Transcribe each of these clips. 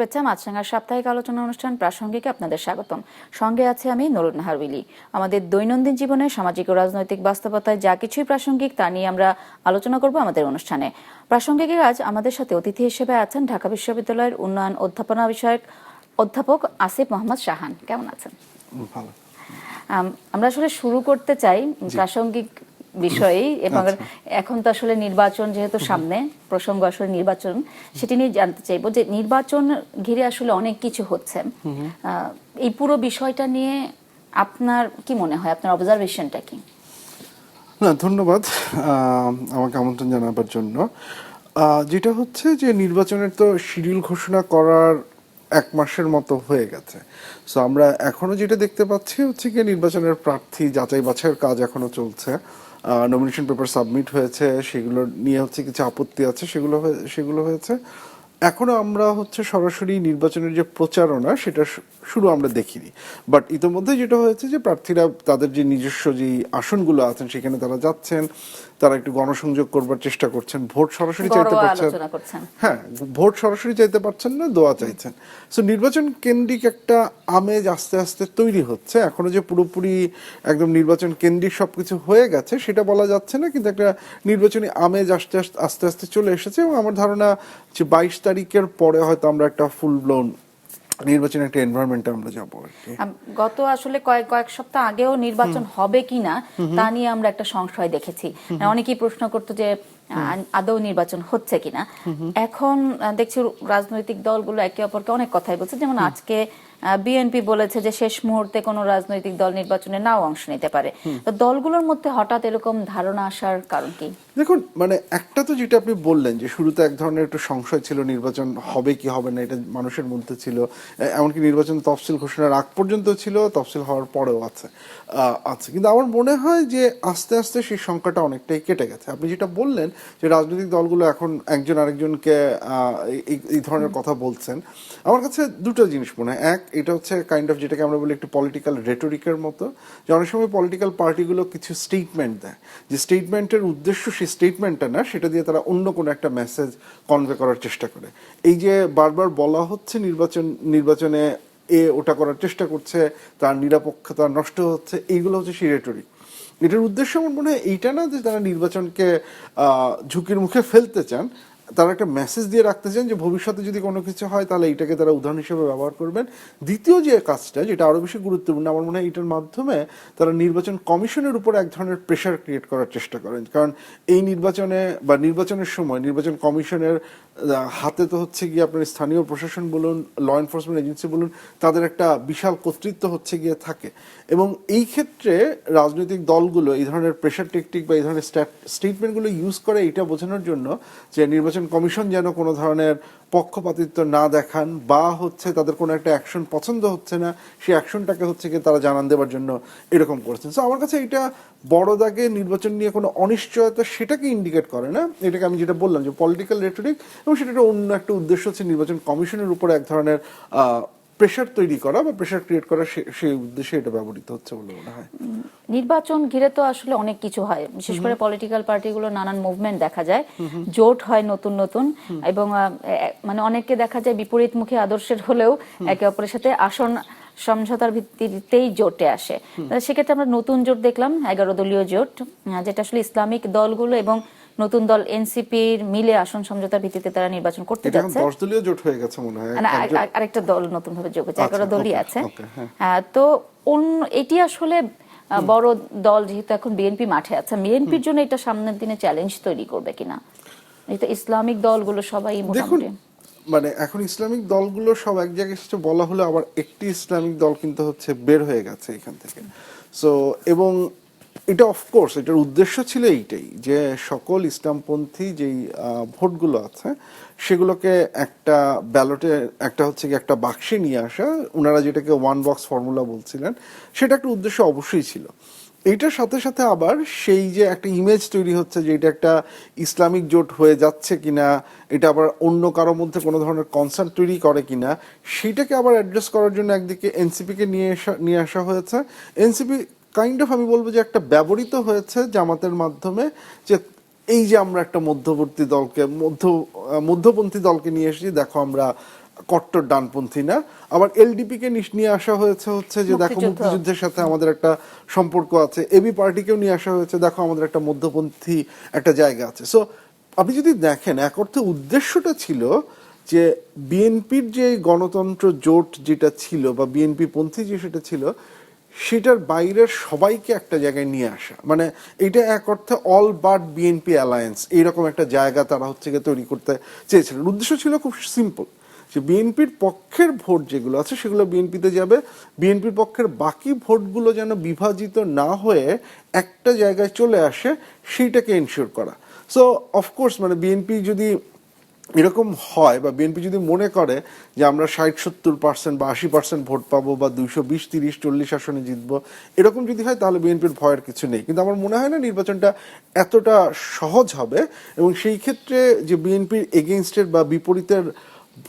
শুভেচ্ছা। মাছরাঙার সাপ্তাহিক আলোচনা অনুষ্ঠান প্রাসঙ্গিকে আপনাদের স্বাগতম। সঙ্গে আছে আমি নুরুন নাহার উইলি। আমাদের দৈনন্দিন জীবনে সামাজিক ও রাজনৈতিক বাস্তবতায় যা কিছুই প্রাসঙ্গিক তা নিয়ে আমরা আলোচনা করব আমাদের অনুষ্ঠানে। প্রাসঙ্গিক আজ আমাদের সাথে অতিথি হিসেবে আছেন ঢাকা বিশ্ববিদ্যালয়ের উন্নয়ন অধ্যাপনা বিষয়ক অধ্যাপক আসিফ মোহাম্মদ শাহান। কেমন আছেন? ভালো। আমরা আসলে শুরু করতে চাই প্রাসঙ্গিক বিষয়েই, এবং এখন তো আসলে নির্বাচন যেহেতু সামনে, প্রসঙ্গ আসলে নির্বাচন, সেটি নিয়ে জানতে চাইবো যে নির্বাচন ঘিরে আসলে অনেক কিছু হচ্ছে। এই পুরো বিষয়টা নিয়ে আপনার কি মনে হয়, আপনার অবজারভেশনটা কি? না, ধন্যবাদ আমাকে আমন্ত্রণ জানাবার জন্য। যেটা হচ্ছে যে নির্বাচনের তো শিডিউল ঘোষণা করার 1 মাসের মতো হয়ে গেছে। সো আমরা এখনো যেটা দেখতে পাচ্ছি হচ্ছে কি নির্বাচনের প্রার্থী যাচাই বাছাইয়ের কাজ এখনো চলছে। নমিনেশন পেপার সাবমিট হয়েছে, সেগুলো নিয়ে হচ্ছে কিছু আপত্তি আছে, সেগুলো হয়েছে। এখনো আমরা হচ্ছে সরাসরি নির্বাচনের যে প্রচারণা সেটা শুরু আমরা দেখিনি। বাট ইতোমধ্যে যেটা হয়েছে যে প্রার্থীরা তাদের যে নিজস্ব যে আসনগুলো আছেন সেখানে তারা যাচ্ছেন, তারা একটু গণসংযোগ করবার চেষ্টা করছেন, ভোট সরাসরি চাইতে পারছেন। হ্যাঁ, ভোট সরাসরি চাইতে পারছেন না, দোয়া চাইছেন। সো নির্বাচন কেন্দ্রিক একটা আমেজ আস্তে আস্তে তৈরি হচ্ছে। এখনো যে পুরোপুরি একদম নির্বাচন কেন্দ্রিক সবকিছু হয়ে গেছে সেটা বলা যাচ্ছে না, কিন্তু একটা নির্বাচনী আমেজ আস্তে আস্তে চলে এসেছে। এবং আমার ধারণা যে 22 তারিখের পরে হয়তো আমরা একটা ফুল ব্লোন নির্বাচনের একটা এনভায়রনমেন্টে আমরা যাবো আর কি। গত আসলে কয়েক সপ্তাহ আগেও নির্বাচন হবে কিনা তা নিয়ে আমরা একটা সংশয় দেখেছি। অনেকেই প্রশ্ন করতো যে আদৌ নির্বাচন হচ্ছে কিনা। এখন দেখছি রাজনৈতিক দলগুলো একে অপরকে অনেক কথাই বলছে, যেমন আজকে বিএনপি বলেছে যে শেষ মুহূর্তে কোনো রাজনৈতিক দল নির্বাচনে নাও অংশ নিতে পারে। তো দলগুলোর মধ্যে হঠাৎ এরকম ধারণা আসার কারণ কি? দেখুন, মানে একটা তো যেটা আপনি বললেন যে শুরুতে এক ধরনের একটু সংশয় ছিল, নির্বাচন হবে কি হবে না, এটা মানুষের মধ্যে ছিল। এমনকি নির্বাচন তফসিল ঘোষণার আগ পর্যন্ত ছিল, তফসিল হওয়ার পরেও আছে। কিন্তু আমার মনে হয় যে আস্তে আস্তে সেই সংখ্যাটা অনেকটাই কেটে গেছে। আপনি যেটা বললেন যে রাজনৈতিক দলগুলো এখন একজন আরেকজনকে এই ধরনের কথা বলছেন, আমার কাছে দুটো জিনিস মনে হয়। এক, এটা হচ্ছে কাইন্ড অফ যেটাকে আমরা বলি একটু পলিটিক্যাল রেটোরিকের মতো, যে অনেক সময় পলিটিক্যাল পার্টিগুলো কিছু স্টেটমেন্ট দেয়, যে স্টেটমেন্টের উদ্দেশ্য সেই স্টেটমেন্টটা না, সেটা দিয়ে তারা অন্য কোনো একটা মেসেজ কনভে করার চেষ্টা করে। এই যে বারবার বলা হচ্ছে নির্বাচনে ওটা করার চেষ্টা করছে, তার নিরপেক্ষতা নষ্ট হচ্ছে, এইগুলো হচ্ছে সেই রেটোরিক। এটার উদ্দেশ্য আমার মনে হয় এইটা না যে তারা নির্বাচনকে ঝুঁকির মুখে ফেলতে চান, তারা একটা মেসেজ দিয়ে রাখতে চান যে ভবিষ্যতে যদি কোনো কিছু হয় তাহলে এইটাকে তারা উদাহরণ হিসেবে ব্যবহার করবেন। দ্বিতীয় যে কাজটা, যেটা আরও বেশি গুরুত্বপূর্ণ আমার মনে হয়, এটার মাধ্যমে তারা নির্বাচন কমিশনের উপর এক ধরনের প্রেশার ক্রিয়েট করার চেষ্টা করেন। কারণ এই নির্বাচনে বা নির্বাচনের সময় নির্বাচন কমিশনের হাতে তো হচ্ছে গিয়ে আপনার স্থানীয় প্রশাসন বলুন, ল এনফোর্সমেন্ট এজেন্সি বলুন, তাদের একটা বিশাল কর্তৃত্ব হচ্ছে গিয়ে থাকে। এবং এই ক্ষেত্রে রাজনৈতিক দলগুলো এই ধরনের প্রেশার টেকটিক বা এই ধরনের স্টেটমেন্টগুলো ইউজ করে এটা বোঝানোর জন্য যে নির্বাচন কমিশন যেন কোনো ধরনের পক্ষপাতিত্ব না দেখান, বা হচ্ছে তাদের কোনো একটা অ্যাকশন পছন্দ হচ্ছে না, সেই অ্যাকশনটাকে হচ্ছে গিয়ে তারা জানান দেওয়ার জন্য এরকম করছেন। সো আমার কাছে এটা বড় দাগে নির্বাচন নিয়ে কোনো অনিশ্চয়তা সেটাকে ইন্ডিকেট করে না। এটাকে আমি যেটা বললাম যে পলিটিক্যাল রেটোরিক, এবং সেটা অন্য একটা উদ্দেশ্য হচ্ছে নির্বাচন কমিশনের উপর এক ধরনের প্রেশার তৈরি করা বা প্রেশার ক্রিয়েট করা, সেই উদ্দেশ্যে এটা ব্যবহৃত হচ্ছে বলে মনে হয়। নির্বাচন ঘিরে তো আসলে অনেক কিছু হয়, বিশেষ করে পলিটিক্যাল পার্টিগুলো নানান মুভমেন্ট দেখা যায়, জোট হয় নতুন নতুন, এবং মানে অনেককে দেখা যায় বিপরীতমুখী আদর্শের হলেও একে অপরের সাথে আসন সমঝোতার ভিত্তিতেই জোটে আসে। সেক্ষেত্রে আমরা নতুন জোট দেখলাম, 11 দলীয় জোট, যেটা আসলে ইসলামিক দলগুলো এবং নতুন দল এনসিপির মিলে আসন সমঝোতার ভিত্তিতে তারা নির্বাচন করতে যাচ্ছে। 10 দলীয় জোট হয়ে গেছে মনে হয়, আরেকটা দল নতুন ভাবে যোগ হচ্ছে, 11 দলই আছে। তো এটি আসলে বড় দল যেহেতু এখন বিএনপি মাঠে আছে, বিএনপির জন্য এটা সামনের দিনে চ্যালেঞ্জ তৈরি করবে কিনা? এটা ইসলামিক দলগুলো সবাই মোটামুটি, মানে এখন ইসলামিক দলগুলো সব এক জায়গায় এসে বলা হলে আবার একটি ইসলামিক দল কিন্তু হচ্ছে বের হয়ে গেছে এখান থেকে। সো এবং এটা অফকোর্স এটার উদ্দেশ্য ছিল এইটাই, যে সকল ইসলামপন্থী যেই ভোটগুলো আছে সেগুলোকে একটা ব্যালটে, একটা হচ্ছে কি একটা বাক্সে নিয়ে আসা, ওনারা যেটাকে ওয়ান বক্স ফর্মুলা বলছিলেন, সেটা একটা উদ্দেশ্য অবশ্যই ছিল। এইটার সাথে সাথে আবার সেই যে একটা ইমেজ তৈরি হচ্ছে যে এটা একটা ইসলামিক জোট হয়ে যাচ্ছে কিনা, এটা আবার অন্য কারোর মধ্যে কোনো ধরনের কনসার্ন তৈরি করে কিনা, সেইটাকে আবার অ্যাড্রেস করার জন্য একদিকে এনসিপিকে নিয়ে আসা হয়েছে। এনসিপি কাইন্ড অফ আমি বলবো যে একটা ব্যবহৃত হয়েছে জামাতের মাধ্যমে, যে এই যে আমরা একটা মধ্যবর্তী দলকে মধ্যপন্থী দলকে নিয়ে এসেছি, দেখো আমরা কট্টর ডানপন্থী না। আবার এলডিপি কে নিয়ে আসা হয়েছে হচ্ছে যে দেখো মুক্তিযুদ্ধের সাথে আমাদের একটা সম্পর্ক আছে, এবি পার্টিকেও নিয়ে আসা হয়েছে দেখো আমাদের একটা মধ্যপন্থী একটা জায়গা আছে। সো আপনি যদি দেখেন এক অর্থে উদ্দেশ্যটা ছিল যে বিএনপির যে গণতন্ত্র জোট যেটা ছিল বা বিএনপি পন্থী যে সেটা ছিল সেটার বাইরের সবাইকে একটা জায়গায় নিয়ে আসা, মানে এটা এক অর্থে অল বাট বিএনপি অ্যালায়েন্স এইরকম একটা জায়গা তারা হচ্ছে গিয়ে তৈরি করতে চেয়েছিলেন। উদ্দেশ্য ছিল খুব সিম্পল, যে বিএনপির পক্ষের ভোট যেগুলো আছে সেগুলো বিএনপিতে যাবে, বিএনপির পক্ষের বাকি ভোটগুলো যেন বিভাজিত না হয়ে একটা জায়গায় চলে আসে সেইটাকে এনশিওর করা। সো অফকোর্স মানে বিএনপি যদি এরকম হয় বা বিএনপি যদি মনে করে যে আমরা 60-70% বা 80% ভোট পাবো বা 220-30-40 আসনে জিতবো, এরকম যদি হয় তাহলে বিএনপির ভয়ের কিছু নেই। কিন্তু আমার মনে হয় না নির্বাচনটা এতটা সহজ হবে, এবং সেই ক্ষেত্রে যে বিএনপির এগেইনস্টের বা বিপরীতের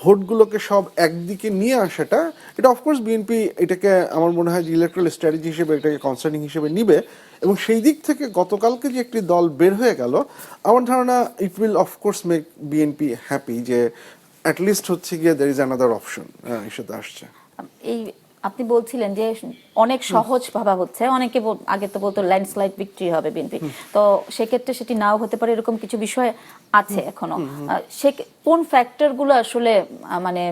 ভোটগুলোকে সব একদিকে নিয়ে আসাটা, এটা অফকোর্স বিএনপি এটাকে আমার মনে হয় যে ইলেকট্রাল স্ট্র্যাটেজি হিসেবে এটাকে কনসার্নিং হিসেবে নিবে, এবং সেই দিক থেকে গতকালকে যে একটি দল বের হয়ে গেল আমার ধারণা it will of course make BNP happy যে অ্যাটলিস্ট হচ্ছে গিয়ে দের ইজ অ্যানাদার অপশন এসে আসছে। এই আপনি বলছিলেন যে অনেক সহজ ভাবা হচ্ছে, অনেকে আগে তো বলতো ল্যান্ডস্লাইড ভিক্টরি হবে বিএনপি, তো সেক্ষেত্রে সেটি নাও হতে পারে, এরকম কিছু বিষয় আছে এখনো। সে কোন ফ্যাক্টরগুলো আসলে মানে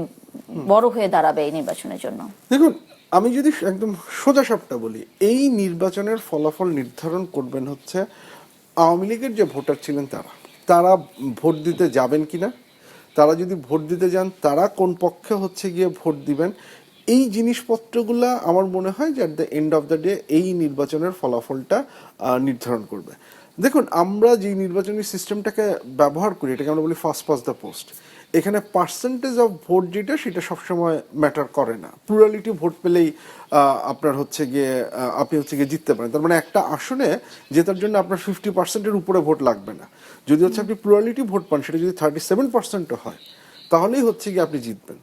বড় হয়ে দাঁড়াবে এই নির্বাচনের জন্য? দেখুন, আমি যদি একদম সোজা সাপটা বলি, এই নির্বাচনের ফলাফল নির্ধারণ করবেন হচ্ছে আওয়ামী লীগের যে ভোটার ছিলেন তারা ভোট দিতে যাবেন কিনা, তারা যদি ভোট দিতে যান তারা কোন পক্ষে হচ্ছে গিয়ে ভোট দিবেন, এই জিনিসপত্রগুলো আমার মনে হয় যে at the end of the day এই নির্বাচনের ফলাফলটা নির্ধারণ করবে। দেখুন, আমরা যে নির্বাচনী সিস্টেমটাকে ব্যবহার করি এটাকে আমরা বলি ফার্স্ট পাস্ট দ্য পোস্ট। এখানে পার্সেন্টেজ অফ ভোট যেটা সেটা সবসময় ম্যাটার করে না, প্লুরালিটি ভোট পেলেই আপনার হচ্ছে গিয়ে আপনি হচ্ছে গিয়ে জিততে পারেন। তার মানে একটা আসনে জেতার জন্য আপনার 50%-এর উপরে ভোট লাগবে না। যদি হচ্ছে আপনি প্লুরালিটি ভোট পান সেটা যদি 37%-ও হয় তাহলেই হচ্ছে গিয়ে আপনি জিতবেন।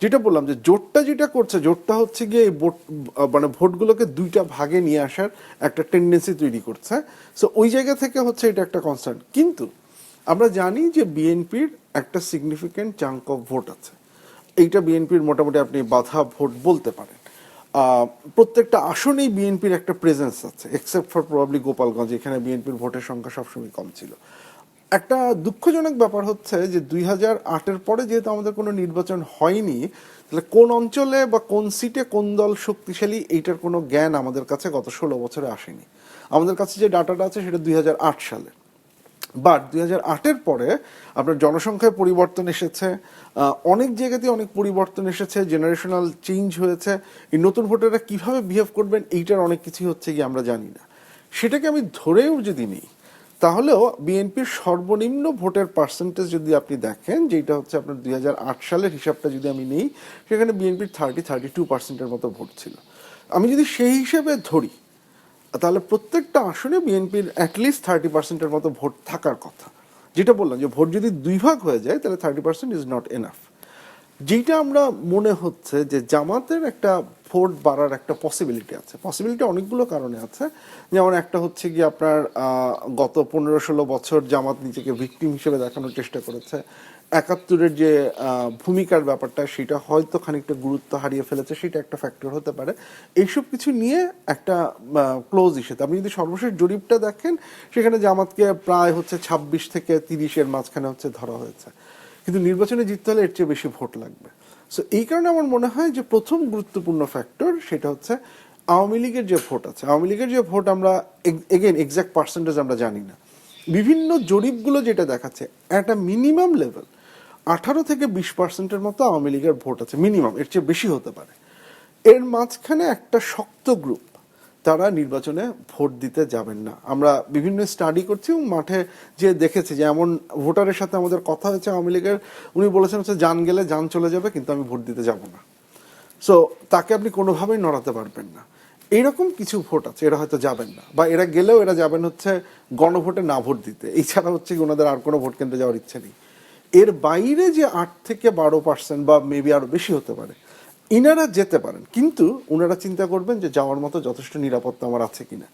যেটা বললাম যে জোটটা যেটা করছে, জোটটা হচ্ছে গিয়ে এই মানে ভোটগুলোকে দুইটা ভাগে নিয়ে আসার একটা টেন্ডেন্সি তৈরি করছে। সো ওই জায়গা থেকে হচ্ছে এটা একটা কনসার্ন। কিন্তু আমরা জানি যে বিএনপির একটা সিগনিফিক্যান্ট চাঙ্ক অফ ভোট আছে, এইটা বিএনপির মোটামুটি আপনি বাধা ভোট বলতে পারেন। প্রত্যেকটা আসনেই বিএনপির একটা প্রেজেন্স আছে, এক্সেপ্ট ফর প্রবাবলি গোপালগঞ্জ, এখানে বিএনপির ভোটের সংখ্যা সবসময় কম ছিল। একটা দুঃখজনক ব্যাপার হচ্ছে যে 2008-এর পরে যেহেতু আমাদের কোনো নির্বাচন হয়নি, তাহলে কোন অঞ্চলে বা কোন সিটে কোন দল শক্তিশালী এইটার কোনো জ্ঞান আমাদের কাছে গত 16 বছরে আসেনি। আমাদের কাছে যে ডাটাটা আছে সেটা 2008 সালে। বাট 2008-এর পরে আপনার জনসংখ্যায় পরিবর্তন এসেছে, অনেক জায়গাতে অনেক পরিবর্তন এসেছে, জেনারেশনাল চেঞ্জ হয়েছে। এই নতুন ভোটাররা কিভাবে বিহেভ করবেন এইটার অনেক কিছুই হচ্ছে কি আমরা জানি না। সেটাকে আমি ধরেও যদি নিই তাহলেও বিএনপির সর্বনিম্ন ভোটের পার্সেন্টেজ যদি আপনি দেখেন, যেটা হচ্ছে আপনার 2008 সালের হিসাবটা যদি আমি নিই, সেখানে বিএনপির 32%-এর মতো ভোট ছিল। আমি যদি সেই হিসেবে ধরি তাহলে প্রত্যেকটা আসনে বিএনপির অ্যাটলিস্ট 30%-এর মতো ভোট থাকার কথা। যেটা বললাম যে ভোট যদি দুই ভাগ হয়ে যায় তাহলে 30% ইজ নট এনাফ। যেটা আমরা মনে হচ্ছে যে জামাতের একটা ভোট বাড়ার একটা পসিবিলিটি আছে, পসিবিলিটি অনেকগুলো কারণে আছে। যেমন একটা হচ্ছে কি আপনার গত 15-16 বছর জামাত নিজেকে ভিকটিম হিসেবে দেখানোর চেষ্টা করেছে, 71-এর যে ভূমিকার ব্যাপারটা সেটা হয়তো খানিকটা গুরুত্ব হারিয়ে ফেলেছে, সেটা একটা ফ্যাক্টর হতে পারে। এইসব কিছু নিয়ে একটা ক্লোজ ইস্যুতে আপনি যদি সর্বশেষ জরিপটা দেখেন সেখানে জামাতকে প্রায় হচ্ছে 26 থেকে 30-এর মাঝখানে হচ্ছে ধরা হয়েছে। কিন্তু নির্বাচনে জিততে হলে এর চেয়ে বেশি ভোট লাগবে। সো এই কারণে আমার মনে হয় যে প্রথম গুরুত্বপূর্ণ ফ্যাক্টর সেটা হচ্ছে আওয়ামী লীগের যে ভোট আছে। আওয়ামী লীগের যে ভোট আমরা এগেন এক্সাক্ট পার্সেন্টেজ আমরা জানি না, বিভিন্ন জরিপগুলো যেটা দেখাচ্ছে একটা মিনিমাম লেভেল 18-20%-এর মতো আওয়ামী লীগের ভোট আছে মিনিমাম, এর চেয়ে বেশি হতে পারে। এর মাঝখানে একটা শক্ত গ্রুপ তারা নির্বাচনে ভোট দিতে যাবেন না। আমরা বিভিন্ন স্টাডি করছি এবং মাঠে যে দেখেছি যে এমন ভোটারের সাথে আমাদের কথা হয়েছে আওয়ামী লীগের, উনি বলেছেন হচ্ছে জান গেলে জান চলে যাবে কিন্তু আমি ভোট দিতে যাব না। সো তাকে আপনি কোনোভাবেই নড়াতে পারবেন না। এইরকম কিছু ভোট আছে, এরা হয়তো যাবেন না, বা এরা গেলেও এরা যাবেন হচ্ছে গণভোটে না ভোট দিতে, এছাড়া হচ্ছে ওনাদের আর কোনো ভোট কেন্দ্রে যাওয়ার ইচ্ছে নেই। এর বাইরে যে 8-12% বা মেবি আরো বেশি হতে পারে ইনারা যেতে পারেন, কিন্তু ওনারা চিন্তা করবেন যে যাওয়ার মতো যথেষ্ট নিরাপত্তা আমার আছে কিনা,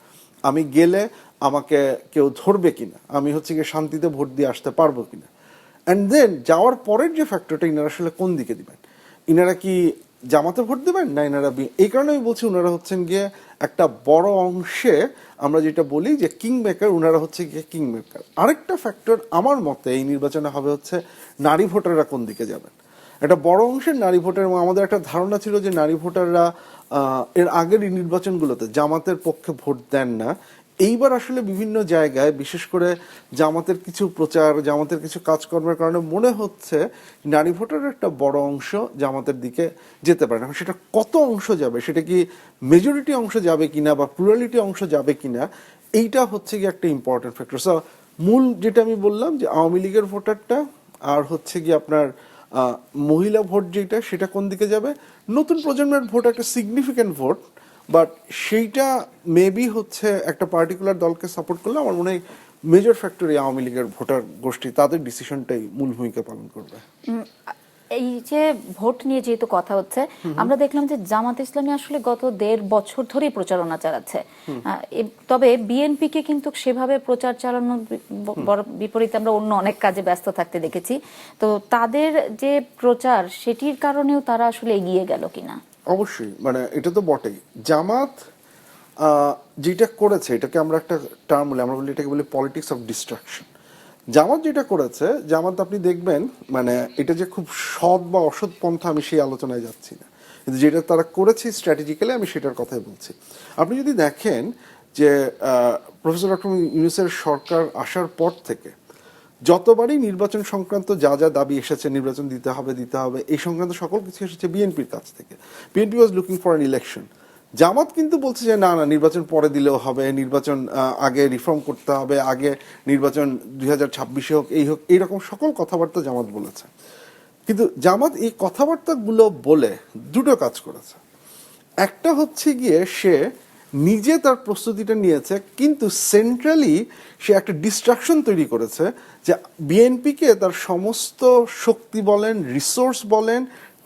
আমি গেলে আমাকে কেউ ধরবে কিনা, আমি হচ্ছে গিয়ে শান্তিতে ভোট দিয়ে আসতে পারবো কিনা। অ্যান্ড দেন যাওয়ার পরের যে ফ্যাক্টরটা ইনারা আসলে কোন দিকে দিবেন, ইনারা কি জামাতে ভোট দেবেন না ইনারা এই কারণে আমি বলছি ওনারা হচ্ছেন গিয়ে একটা বড় অংশে আমরা যেটা বলি যে কিং মেকার, ওনারা হচ্ছে গিয়ে কিং মেকার। আরেকটা ফ্যাক্টর আমার মতে এই নির্বাচনে হবে হচ্ছে নারী ভোটাররা কোন দিকে যাবেন। একটা বড় অংশের নারী ভোটার, এবং আমাদের একটা ধারণা ছিল যে নারী ভোটাররা এর আগের এই নির্বাচনগুলোতে জামাতের পক্ষে ভোট দেন না। এইবার আসলে বিভিন্ন জায়গায় বিশেষ করে জামাতের কিছু প্রচার, জামাতের কিছু কাজকর্মের কারণে মনে হচ্ছে নারী ভোটারের একটা বড় অংশ জামাতের দিকে যেতে পারে। এখন সেটা কত অংশ যাবে, সেটা কি মেজরিটি অংশ যাবে কিনা বা প্লুরালিটি অংশ যাবে কিনা, এইটা হচ্ছে কি একটা ইম্পর্টেন্ট ফ্যাক্টর। সো মূল যেটা আমি বললাম যে আওয়ামী লীগের ভোটারটা আর হচ্ছে কি আপনার মহিলা ভোট যেটা, সেটা কোন দিকে যাবে। নতুন প্রজন্মের ভোট একটা সিগনিফিক্যান্ট ভোট, বাট সেইটা মেবি হচ্ছে একটা পার্টিকুলার দলকে সাপোর্ট করলে আমার মনে হয় মেজর ফ্যাক্টর এই আওয়ামী লীগের ভোটার গোষ্ঠী, তাদের ডিসিশনটাই মূল ভূমিকা পালন করবে। এই যে ভোট নিয়ে যেহেতু কথা হচ্ছে, আমরা দেখলাম যে জামাত ইসলামী আসলে গত 1.5 বছর ধরেই প্রচারণা চালাচ্ছে। তবে বিএনপিকে কিন্তু সেভাবে প্রচার চালানোর বিপরীতে আমরা অন্য অনেক কাজে ব্যস্ত থাকতে দেখেছি। তো তাদের যে প্রচার, সেটির কারণেও তারা আসলে এগিয়ে গেল কিনা? অবশ্যই, মানে এটা তো বটেই। জামাত যেটা করেছে, এটাকে আমরা একটা টার্ম বলি, আমরা বলি এটাকে বলি পলিটিক্স অফ ডিস্ট্রাকশন। জামাত যেটা করেছে, জামাত আপনি দেখবেন মানে এটা যে খুব সৎ বা অসৎ পন্থা আমি সেই আলোচনায় যাচ্ছি না, কিন্তু যেটা তারা করেছে স্ট্র্যাটেজিক্যালি আমি সেটার কথাই বলছি। আপনি যদি দেখেন যে প্রফেসর ডক্টর ইউনূসের সরকার আসার পর থেকে যতবারই নির্বাচন সংক্রান্ত যা যা দাবি এসেছে, নির্বাচন দিতে হবে এই সংক্রান্ত সকল কিছু এসেছে বিএনপির কাছ থেকে। BNP was looking for an election. Jamaat কিন্তু বলছে যে না না, নির্বাচন পরে দিলেও হবে, নির্বাচন আগে রিফর্ম করতে হবে, আগে নির্বাচন 2026 হোক, এই হোক, এইরকম সকল কথাবার্তা জামাত বলেছে। কিন্তু জামাত এই কথাবার্তাগুলো বলে দুটো কাজ করেছে। একটা হচ্ছে গিয়ে সে নিজে তার প্রস্তুতিটা নিয়েছে, কিন্তু সেন্ট্রালি সে একটা ডিস্ট্রাকশন তৈরি করেছে যে বিএনপিকে তার সমস্ত শক্তি বলেন, রিসোর্স বলেন,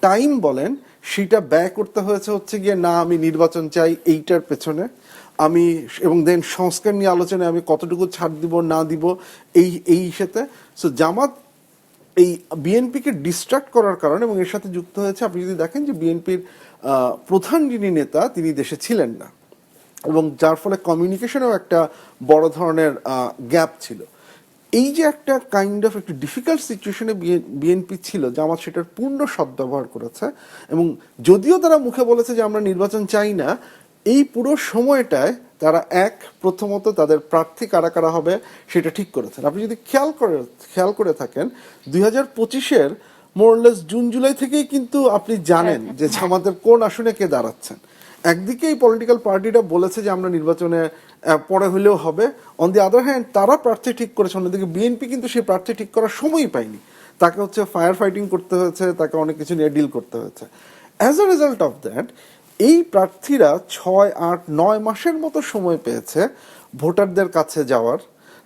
টাইম বলেন, সেটা ব্যয় করতে হয়েছে হচ্ছে গিয়ে না আমি নির্বাচন চাই এইটার পেছনে, আমি এবং দেন সংস্কার নিয়ে আলোচনায় আমি কতটুকু ছাড় দিব না দিব এই সাথে। সো জামাত এই বিএনপিকে ডিস্ট্রাক্ট করার কারণে, এবং এর সাথে যুক্ত হয়েছে আপনি যদি দেখেন যে বিএনপির প্রধান যিনি নেতা তিনি দেশে ছিলেন না, এবং যার ফলে কমিউনিকেশনেও একটা বড় ধরনের গ্যাপ ছিল। এই যে একটা কাইন্ড অফ একটা ডিফিকাল্ট সিচুয়েশনে বিএনপি ছিল, জামাত সেটার পূর্ণ সদ্ব্যবহার করেছে। এবং যদিও তারা মুখে বলেছে যে আমরা নির্বাচন চাই না, এই পুরো সময়টায় তারা প্রথমত তাদের প্রার্থী কারা কারা হবে সেটা ঠিক করেছেন। আপনি যদি খেয়াল করে থাকেন 2025-এর মোরলেস জুন জুলাই থেকেই কিন্তু আপনি জানেন যে জামাতের কোন আসনে কে দাঁড়াচ্ছেন। একদিকে এই পলিটিক্যাল পার্টিটা বলেছে যে আমরা নির্বাচনে পরে হলেও হবে, অন দি আদার হ্যান্ড তারা প্রার্থী ঠিক করেছে, অন্যদিকে বিএনপি কিন্তু সেই প্রার্থী ঠিক করার সময়ই পায়নি, তাকে হচ্ছে ফায়ার ফাইটিং করতে হয়েছে, তাকে অনেক কিছু নিয়ে ডিল করতে হয়েছে। As a result of that এই প্রার্থীরা 6, 8, 9 মাসের মতো সময় পেয়েছে ভোটারদের কাছে যাওয়ার,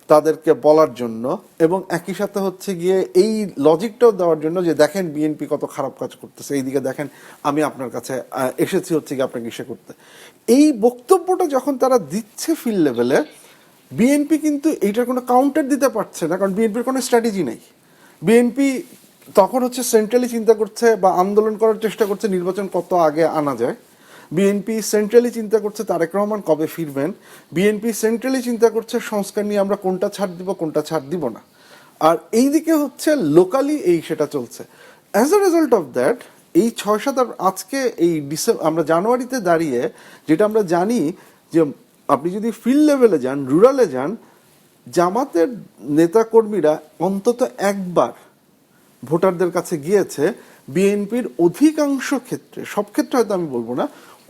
তাদেরকে বলার জন্য, এবং একই সাথে হচ্ছে গিয়ে এই লজিকটাও দেওয়ার জন্য যে দেখেন বিএনপি কত খারাপ কাজ করতেছে, এইদিকে দেখেন আমি আপনার কাছে এসেছি হচ্ছে গিয়ে আপনাকে ইসে করতে। এই বক্তব্যটা যখন তারা দিচ্ছে ফিল্ড লেভেলে, বিএনপি কিন্তু এইটার কোনো কাউন্টার দিতে পারছে না, কারণ বিএনপির কোনো স্ট্র্যাটেজি নেই। বিএনপি তখন হচ্ছে সেন্ট্রালি চিন্তা করছে বা আন্দোলন করার চেষ্টা করছে নির্বাচন কত আগে আনা যায়। বিএনপি সেন্ট্রালি চিন্তা করছে তারেক রহমান কবে ফিরবেন। বিএনপি সেন্ট্রালি চিন্তা করছে সংস্কার নিয়ে আমরা কোনটা ছাড় দিব কোনটা ছাড় দিব না। আর এইদিকে হচ্ছে লোকালি সেটা চলছে। As a result of that এই 6-7 আজকে এই আমরা জানুয়ারিতে দাঁড়িয়ে যেটা আমরা জানি যে আপনি যদি ফিল্ড লেভেলে যান, রুরালে যান, জামাতের নেতাকর্মীরা অন্তত একবার ভোটারদের কাছে গিয়েছে। বিএনপির অধিকাংশ ক্ষেত্রে, সব ক্ষেত্রে হয়তো আমি বলবো না,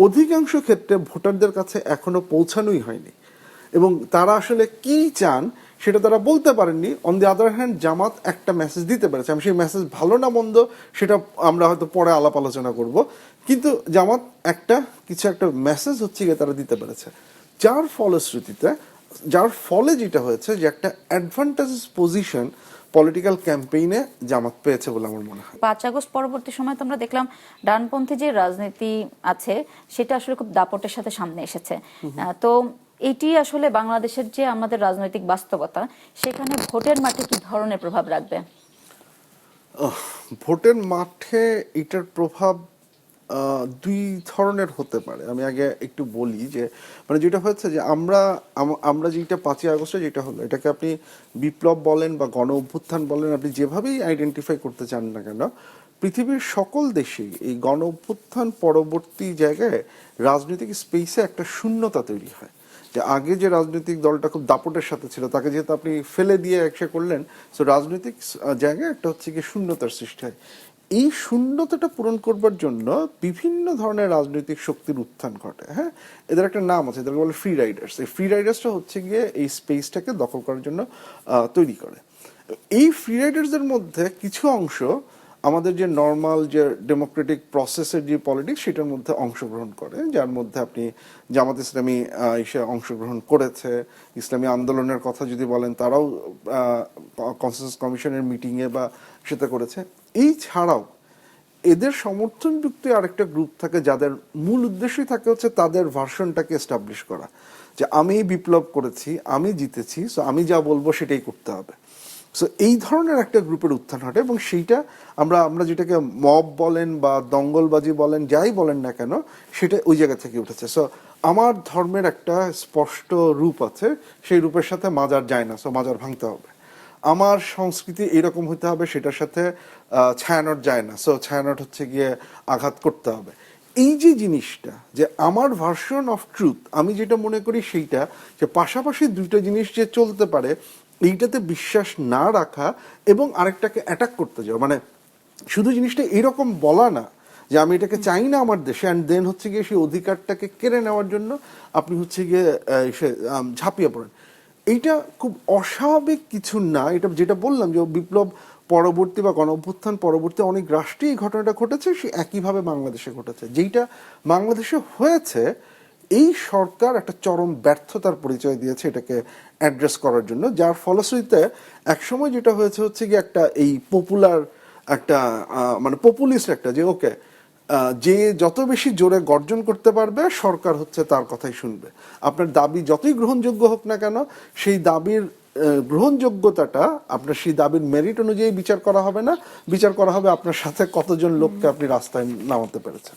অধিকাংশ ক্ষেত্রে ভোটারদের কাছে এখনো পৌঁছানোই হয়নি, এবং তারা আসলে কি চান সেটা তারা বলতে পারেননি। অন দি আদার হ্যান্ড জামাত একটা মেসেজ দিতে পেরেছে, আমি সেই মেসেজ ভালো না মন্দ সেটা আমরা হয়তো পরে আলাপ আলোচনা করব, কিন্তু জামাত কিছু একটা মেসেজ হচ্ছে গিয়ে তারা দিতে পেরেছে, যার ফলশ্রুতিতে যার ফলে যেটা হয়েছে যে একটা অ্যাডভান্টেজেস পজিশন পলিটিক্যাল ক্যাম্পেইনে জামাত পেয়েছে বলে আমার মনে হয়। 5 আগস্ট পরবর্তী সময় তো আমরা দেখলাম ডানপন্থী যে রাজনীতি আছে সেটা আসলে খুব দাপটের সাথে সামনে এসেছে। তো এটি আসলে বাংলাদেশের যে আমাদের রাজনৈতিক বাস্তবতা, সেখানে ভোটের মাঠে কি ধরনের প্রভাব রাখবে? ভোটের মাঠে এটার প্রভাব দুই ধরনের হতে পারে। আমি আগে একটু বলি যে মানে যেটা হচ্ছে যে আমরা যেটা 5ই আগস্টে যেটা হলো, এটাকে আপনি বিপ্লব বলেন বা গণ অভ্যুত্থান বলেন, আপনি যেভাবেই আইডেন্টিফাই করতে চান না কেন, পৃথিবীর সকল দেশেই এই গণ অভ্যুত্থান পরবর্তী জায়গায় রাজনৈতিক স্পেসে একটা শূন্যতা তৈরি হয়। যে আগে যে রাজনৈতিক দলটা খুব দাপটের সাথে ছিল, তাকে যেহেতু আপনি ফেলে দিয়ে একসে করলেন, সো রাজনৈতিক জায়গায় একটা হচ্ছে কি শূন্যতার সৃষ্টি হয়। এই শূন্যতাটা পূরণ করবার জন্য বিভিন্ন ধরনের রাজনৈতিক শক্তির উত্থান ঘটে। হ্যাঁ, এদের একটা নাম আছে, এদেরকে বলে ফ্রি রাইডার্স। এই ফ্রি রাইডার্সটা হচ্ছে গিয়ে এই স্পেসটাকে দখল করার জন্য তৈরি করে। এই ফ্রি রাইডার্সদের মধ্যে কিছু অংশ আমাদের যে নর্মাল যে ডেমোক্রেটিক প্রসেসের যে পলিটিক্স, সেটার মধ্যে অংশগ্রহণ করে, যার মধ্যে আপনি জামাত ইসলামী এসে অংশগ্রহণ করেছে। ইসলামী আন্দোলনের কথা যদি বলেন, তারাও কনসেনসাস কমিশনের মিটিংয়ে বা সেটা করেছে। এই ছাড়াও এদের সমর্থনযুক্ত আরেকটা গ্রুপ থাকে, যাদের মূল উদ্দেশ্যই থাকে হচ্ছে তাদের ভার্সনটাকে এস্টাবলিশ করা, যে আমি বিপ্লব করেছি, আমি জিতেছি, সো আমি যা বলবো সেটাই করতে হবে। সো এই ধরনের একটা গ্রুপের উত্থান ঘটে, এবং সেইটা আমরা যেটাকে মব বলেন বা দঙ্গলবাজি বলেন, যাই বলেন না কেন, সেটা ওই জায়গা থেকে উঠেছে। সো আমার ধর্মের একটা স্পষ্ট রূপ আছে, সেই রূপের সাথে মাজার যায় না, সো মাজার ভাঙতে হবে। আমার সংস্কৃতি এরকম হতে হবে, সেটার সাথে ছায়ানট যায় না, সো ছায়ানট হচ্ছে গিয়ে আঘাত করতে হবে। এই যে জিনিসটা, যে আমার ভার্সন অফ ট্রুথ, আমি যেটা মনে করি সেইটা, যে পাশাপাশি দুইটা জিনিস যে চলতে পারে, এইটাতে বিশ্বাস না রাখা এবং আরেকটাকে অ্যাটাক করতে যাওয়া, মানে শুধু জিনিসটা এরকম বলা না যে আমি এটাকে চাই না আমার দেশে, অ্যান্ড দেন হচ্ছে গিয়ে সেই অধিকারটাকে কেড়ে নেওয়ার জন্য আপনি হচ্ছে গিয়ে ঝাঁপিয়ে পড়েন। এইটা খুব অস্বাভাবিক কিছু না। এটা যেটা বললাম যে বিপ্লব পরবর্তী বা গণ অভ্যুত্থান পরবর্তী অনেক রাষ্ট্রে এই ঘটনাটা ঘটেছে, সে একইভাবে বাংলাদেশে ঘটেছে। যেইটা বাংলাদেশে হয়েছে, এই সরকার একটা চরম ব্যর্থতার পরিচয় দিয়েছে এটাকে অ্যাড্রেস করার জন্য, যার ফলশ্রুতিতে একসময় যেটা হয়েছে হচ্ছে কি একটা এই পপুলার একটা মানে পপুলিস্ট একটা, যে ওকে যে যত বেশি জোরে গর্জন করতে পারবে সরকার হচ্ছে তার কথাই শুনবে। আপনার দাবি যতই গ্রহণযোগ্য হোক না কেন, সেই দাবির গ্রহণযোগ্যতাটা আপনার সেই দাবির মেরিট অনুযায়ী বিচার করা হবে না, বিচার করা হবে আপনার সাথে কতজন লোককে আপনি রাস্তায় নামাতে পেরেছেন।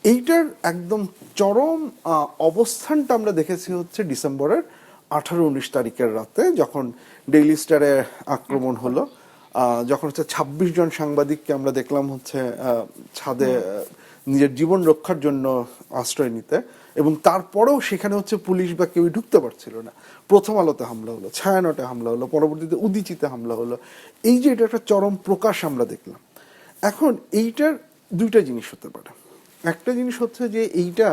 এইটার একদম চরম অবস্থানটা আমরা দেখেছি হচ্ছে ডিসেম্বরের 18-19 তারিখের রাতে, যখন ডেইলি স্টারে আক্রমণ হলো, যখন হচ্ছে 26 জন সাংবাদিককে আমরা দেখলাম হচ্ছে ছাদে নিজের জীবন রক্ষার জন্য আশ্রয় নিতে, এবং তারপরেও সেখানে হচ্ছে পুলিশ বা কেউই ঢুকতে পারছিল না। প্রথম আলোতে হামলা হলো, ছায়ানটে হামলা হলো, পরবর্তীতে উদীচিতে হামলা হলো। এই যে এটা একটা চরম প্রকাশ আমরা দেখলাম। এখন এইটার দুইটা জিনিস হতে পারে। একটা জিনিস হচ্ছে যে এইটা,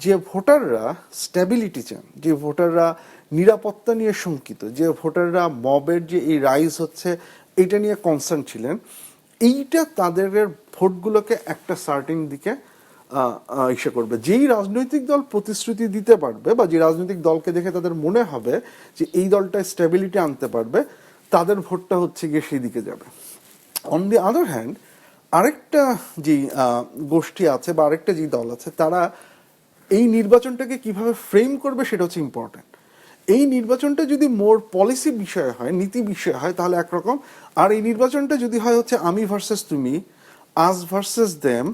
যে ভোটাররা স্ট্যাবিলিটি চান, যে ভোটাররা নিরাপত্তা নিয়ে শঙ্কিত, যে ভোটাররা মবের যে এই রাইজ হচ্ছে এটা নিয়ে কনসার্ন ছিলেন, এইটা তাদের ভোটগুলোকে একটা সার্টিন দিকে ইসে করবে। যেই রাজনৈতিক দল প্রতিশ্রুতি দিতে পারবে বা যে রাজনৈতিক দলকে দেখে তাদের মনে হবে যে এই দলটা স্ট্যাবিলিটি আনতে পারবে, তাদের ভোটটা হচ্ছে গিয়ে সেই দিকে যাবে। অন দি আদার হ্যান্ড, আরেকটা যে গোষ্ঠী আছে বা আরেকটা যে দল আছে, তারা এই নির্বাচনটাকে কিভাবে ফ্রেম করবে সেটা হচ্ছে ইম্পর্টেন্ট। এই নির্বাচনটা যদি মোর পলিসি বিষয় হয়, নীতি বিষয় হয়, তাহলে একরকম। আর এই নির্বাচনটা যদি হয় হচ্ছে আমি ভার্সেস তুমি, আস ভার্সেস দেম,